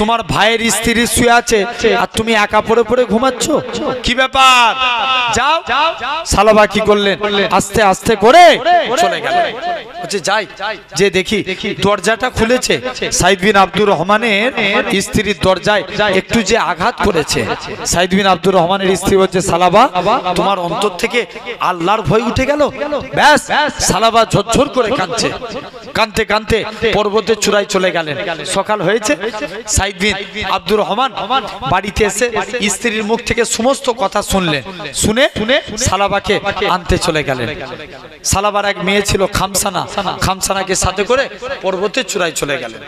তোমার ভাইয়ের স্ত্রী শুয়ে আছে আর তুমি একা পড়ে পড়ে ঘুমাচ্ছ, কি ব্যাপার? যাও। সালাবা কি করলেন? আস্তে আস্তে করে চলে গেলেন। বলছে যাই, যে দেখি দরজাটা খুলেছে, সাইদ বিন আব্দুর রহমানের স্ত্রীর দরজায় একটু যে আঘাত করেছে। সাইদ বিন আব্দুর রহমানের স্ত্রী বলছে, সালাবা তোমার অন্তর থেকে আল্লাহর ভয় উঠে গেল? ব্যাস, সালাবা ঝরঝর করে কাঁদছে, কাঁদতে কাঁদতে পর্বতের চূড়ায় চলে গেলেন। সকাল হয়েছে, সাইদ বিন আব্দুর রহমান বাড়িতে এসে স্ত্রীর মুখ থেকে সমস্ত কথা শুনলেন, শুনে সালাবাকে আনতে চলে গেলেন। সালাবার এক মেয়ে ছিল খামসানা, খামসানাকে সাথে করে পর্বতের চূড়ায় চলে গেলেন।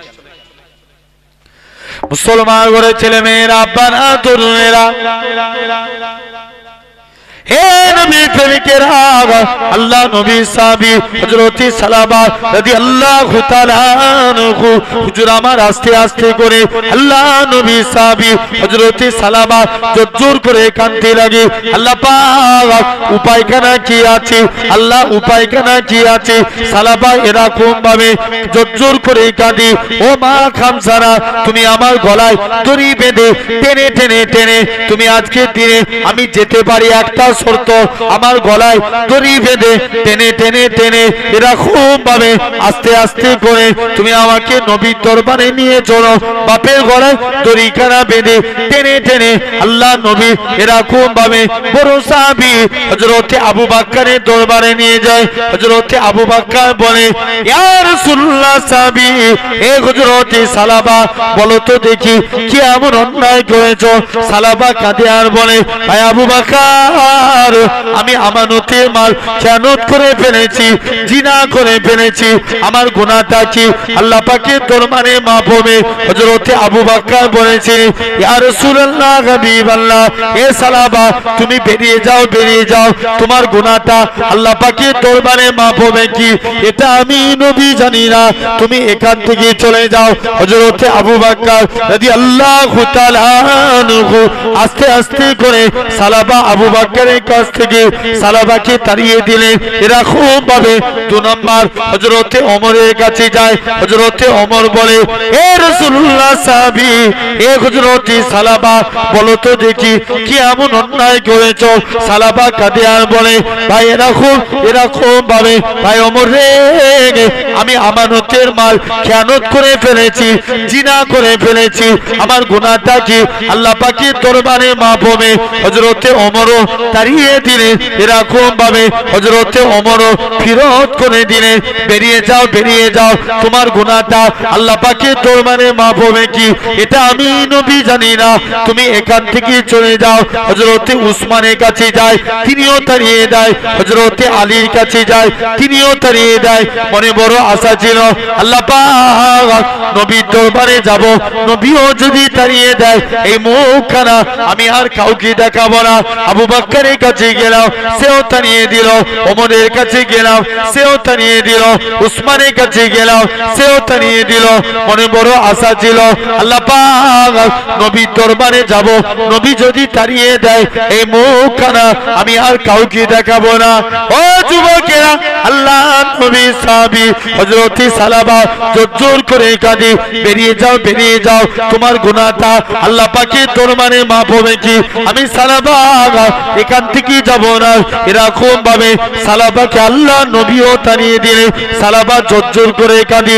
মুসলমান ঘরে ছেলে মেয়েরা, আব্বারা, তরুণেরা, হে নবী প্রেমিকেরা, আল্লাহ নবী সাহাবী হযরত সালাবা রাদিয়াল্লাহু তাআলা আনহু, হুজুর আমার আস্তে আস্তে করে আল্লাহ নবী সাহাবী হযরত সালাবা জোর করে কাঁদতে লাগে। আল্লাহ পাক উপায়খানা কি আছে, আল্লাহ উপায়খানা কি আছে? সালাবা এরকম ভাবে জোর করে কাঁদে, ও মা খামসানা তুমি আমার গলায় দড়ি বেঁধে টেনে টেনে টেনে তুমি আজকে দিনে আমি যেতে পারি একটা শর্ত, আমার গলায় দড়ি বেঁধে টেনে টেনে টেনে এরকম ভাবে আস্তে আস্তে করে তুমি আমাকে নবীর দরবারে নিয়ে চলো। বাপের গলায় দড়িখানা বেঁধে টেনে টেনে আল্লাহ নবী এরকম ভাবে বড় সাহাবী হযরত আবু বকরের দরবারে নিয়ে যায়। হযরত আবু বকর বলে, ইয়া রাসূলুল্লাহ সাহাবী, হে হযরত সালাবা বলো তো দেখি কি এমন অন্যায় করেছো? সালাবা কাঁদে আর বলে, ভাই আবু বকর, আমি আমানতের মাল খেয়ানত করে ফেলেছি, জিনা করে ফেলেছি, আমার গুনাহটা কি আল্লাহ পাকের দরবারে মাফ হবে? হযরত আবু বকর বলেছে, ইয়া রাসূলুল্লাহ হাবিবাল্লাহ, এ সালাবা তুমি বেরিয়ে যাও, বেরিয়ে যাও, তোমার গুনাহটা আল্লাহ পাকের দরবারে মাফ হবে কি এটা আমি নবী জানি না, তুমি এখান থেকে চলে যাও। হযরত আবু বকর রাদিয়াল্লাহু তাআলা আনহু আস্তে আস্তে করে সালাবা আবু বকরের কাছ থেকে সালাবাকে তাড়িয়ে দিলেন। এরকম ভাবে 2 নম্বর হযরত ওমরের কাছে যায়। হযরত ওমর বলে, হে রাসূলুল্লাহ সাহাবী, হে হযরত সালাবা বলো তো দেখি কি এমন অন্যায় করেছো? সালাবা কাঁদে আর বলে, ভাই এরকম ভাবে ভাই ওমর রে, আমি আমানতের মাল খেয়ানত করে ফেলেছি, জিনা করে ফেলেছি, আমার গুনাহটা কি আল্লাহ পাকের দরবারে মাফ হবে? হযরত ওমরও তাড়িয়ে দিলেন। এরকম ভাবে হযরত ওমরও ফিরত করে দিলেন, বেরিয়ে যাও, বেরিয়ে যাও, তোমার গুনাহটা আল্লাহ পাকের দরবারে মাফ হবে কি এটা আমি নবী জানি না, তুমি এখান থেকে চলে যাও। হযরত উসমানের কাছে যায়, তিনিও তাড়িয়ে দেয়। হযরত আলীর কাছে যায়, তিনিও তাড়িয়ে দেয়। মনে বড় আশা ছিল আল্লাহ পাক নবীর দরবারে যাব, নবীও যদি তাড়িয়ে দেয় এই মুখখানা আমি আর কাউকে দেখাবো না। আবু বকরের কাছে গেলাম, সেও তাড়িয়ে দিল। ওমরের কাছে গেলাম, সেও তাড়িয়ে দিল। উসমানের কাছে গেলাম, সেও তাড়িয়ে দিল। মনে বড় আশা ছিল আল্লাহ পাক নবীর দরবারে যাব, নবী যদি তাড়িয়ে দেয় এই মুখখানা আমি আর কাউকে দেখাবো না। ও যুবকেরা, আল্লাহ নবী সাহাবী হযরত সালাবা জোর করে কাঁদে, বেরিয়ে যাও, বেরিয়ে যাও, তোমার গুনাহটা আল্লাহ পাকের দরবারে মাফ হবে কি আমি সালাবা এখান থেকে যাব না। এরকম ভাবে সালাবাকে আল্লাহ নবীও তাড়িয়ে দিলেন। সালাবা জোর করে কাঁদে।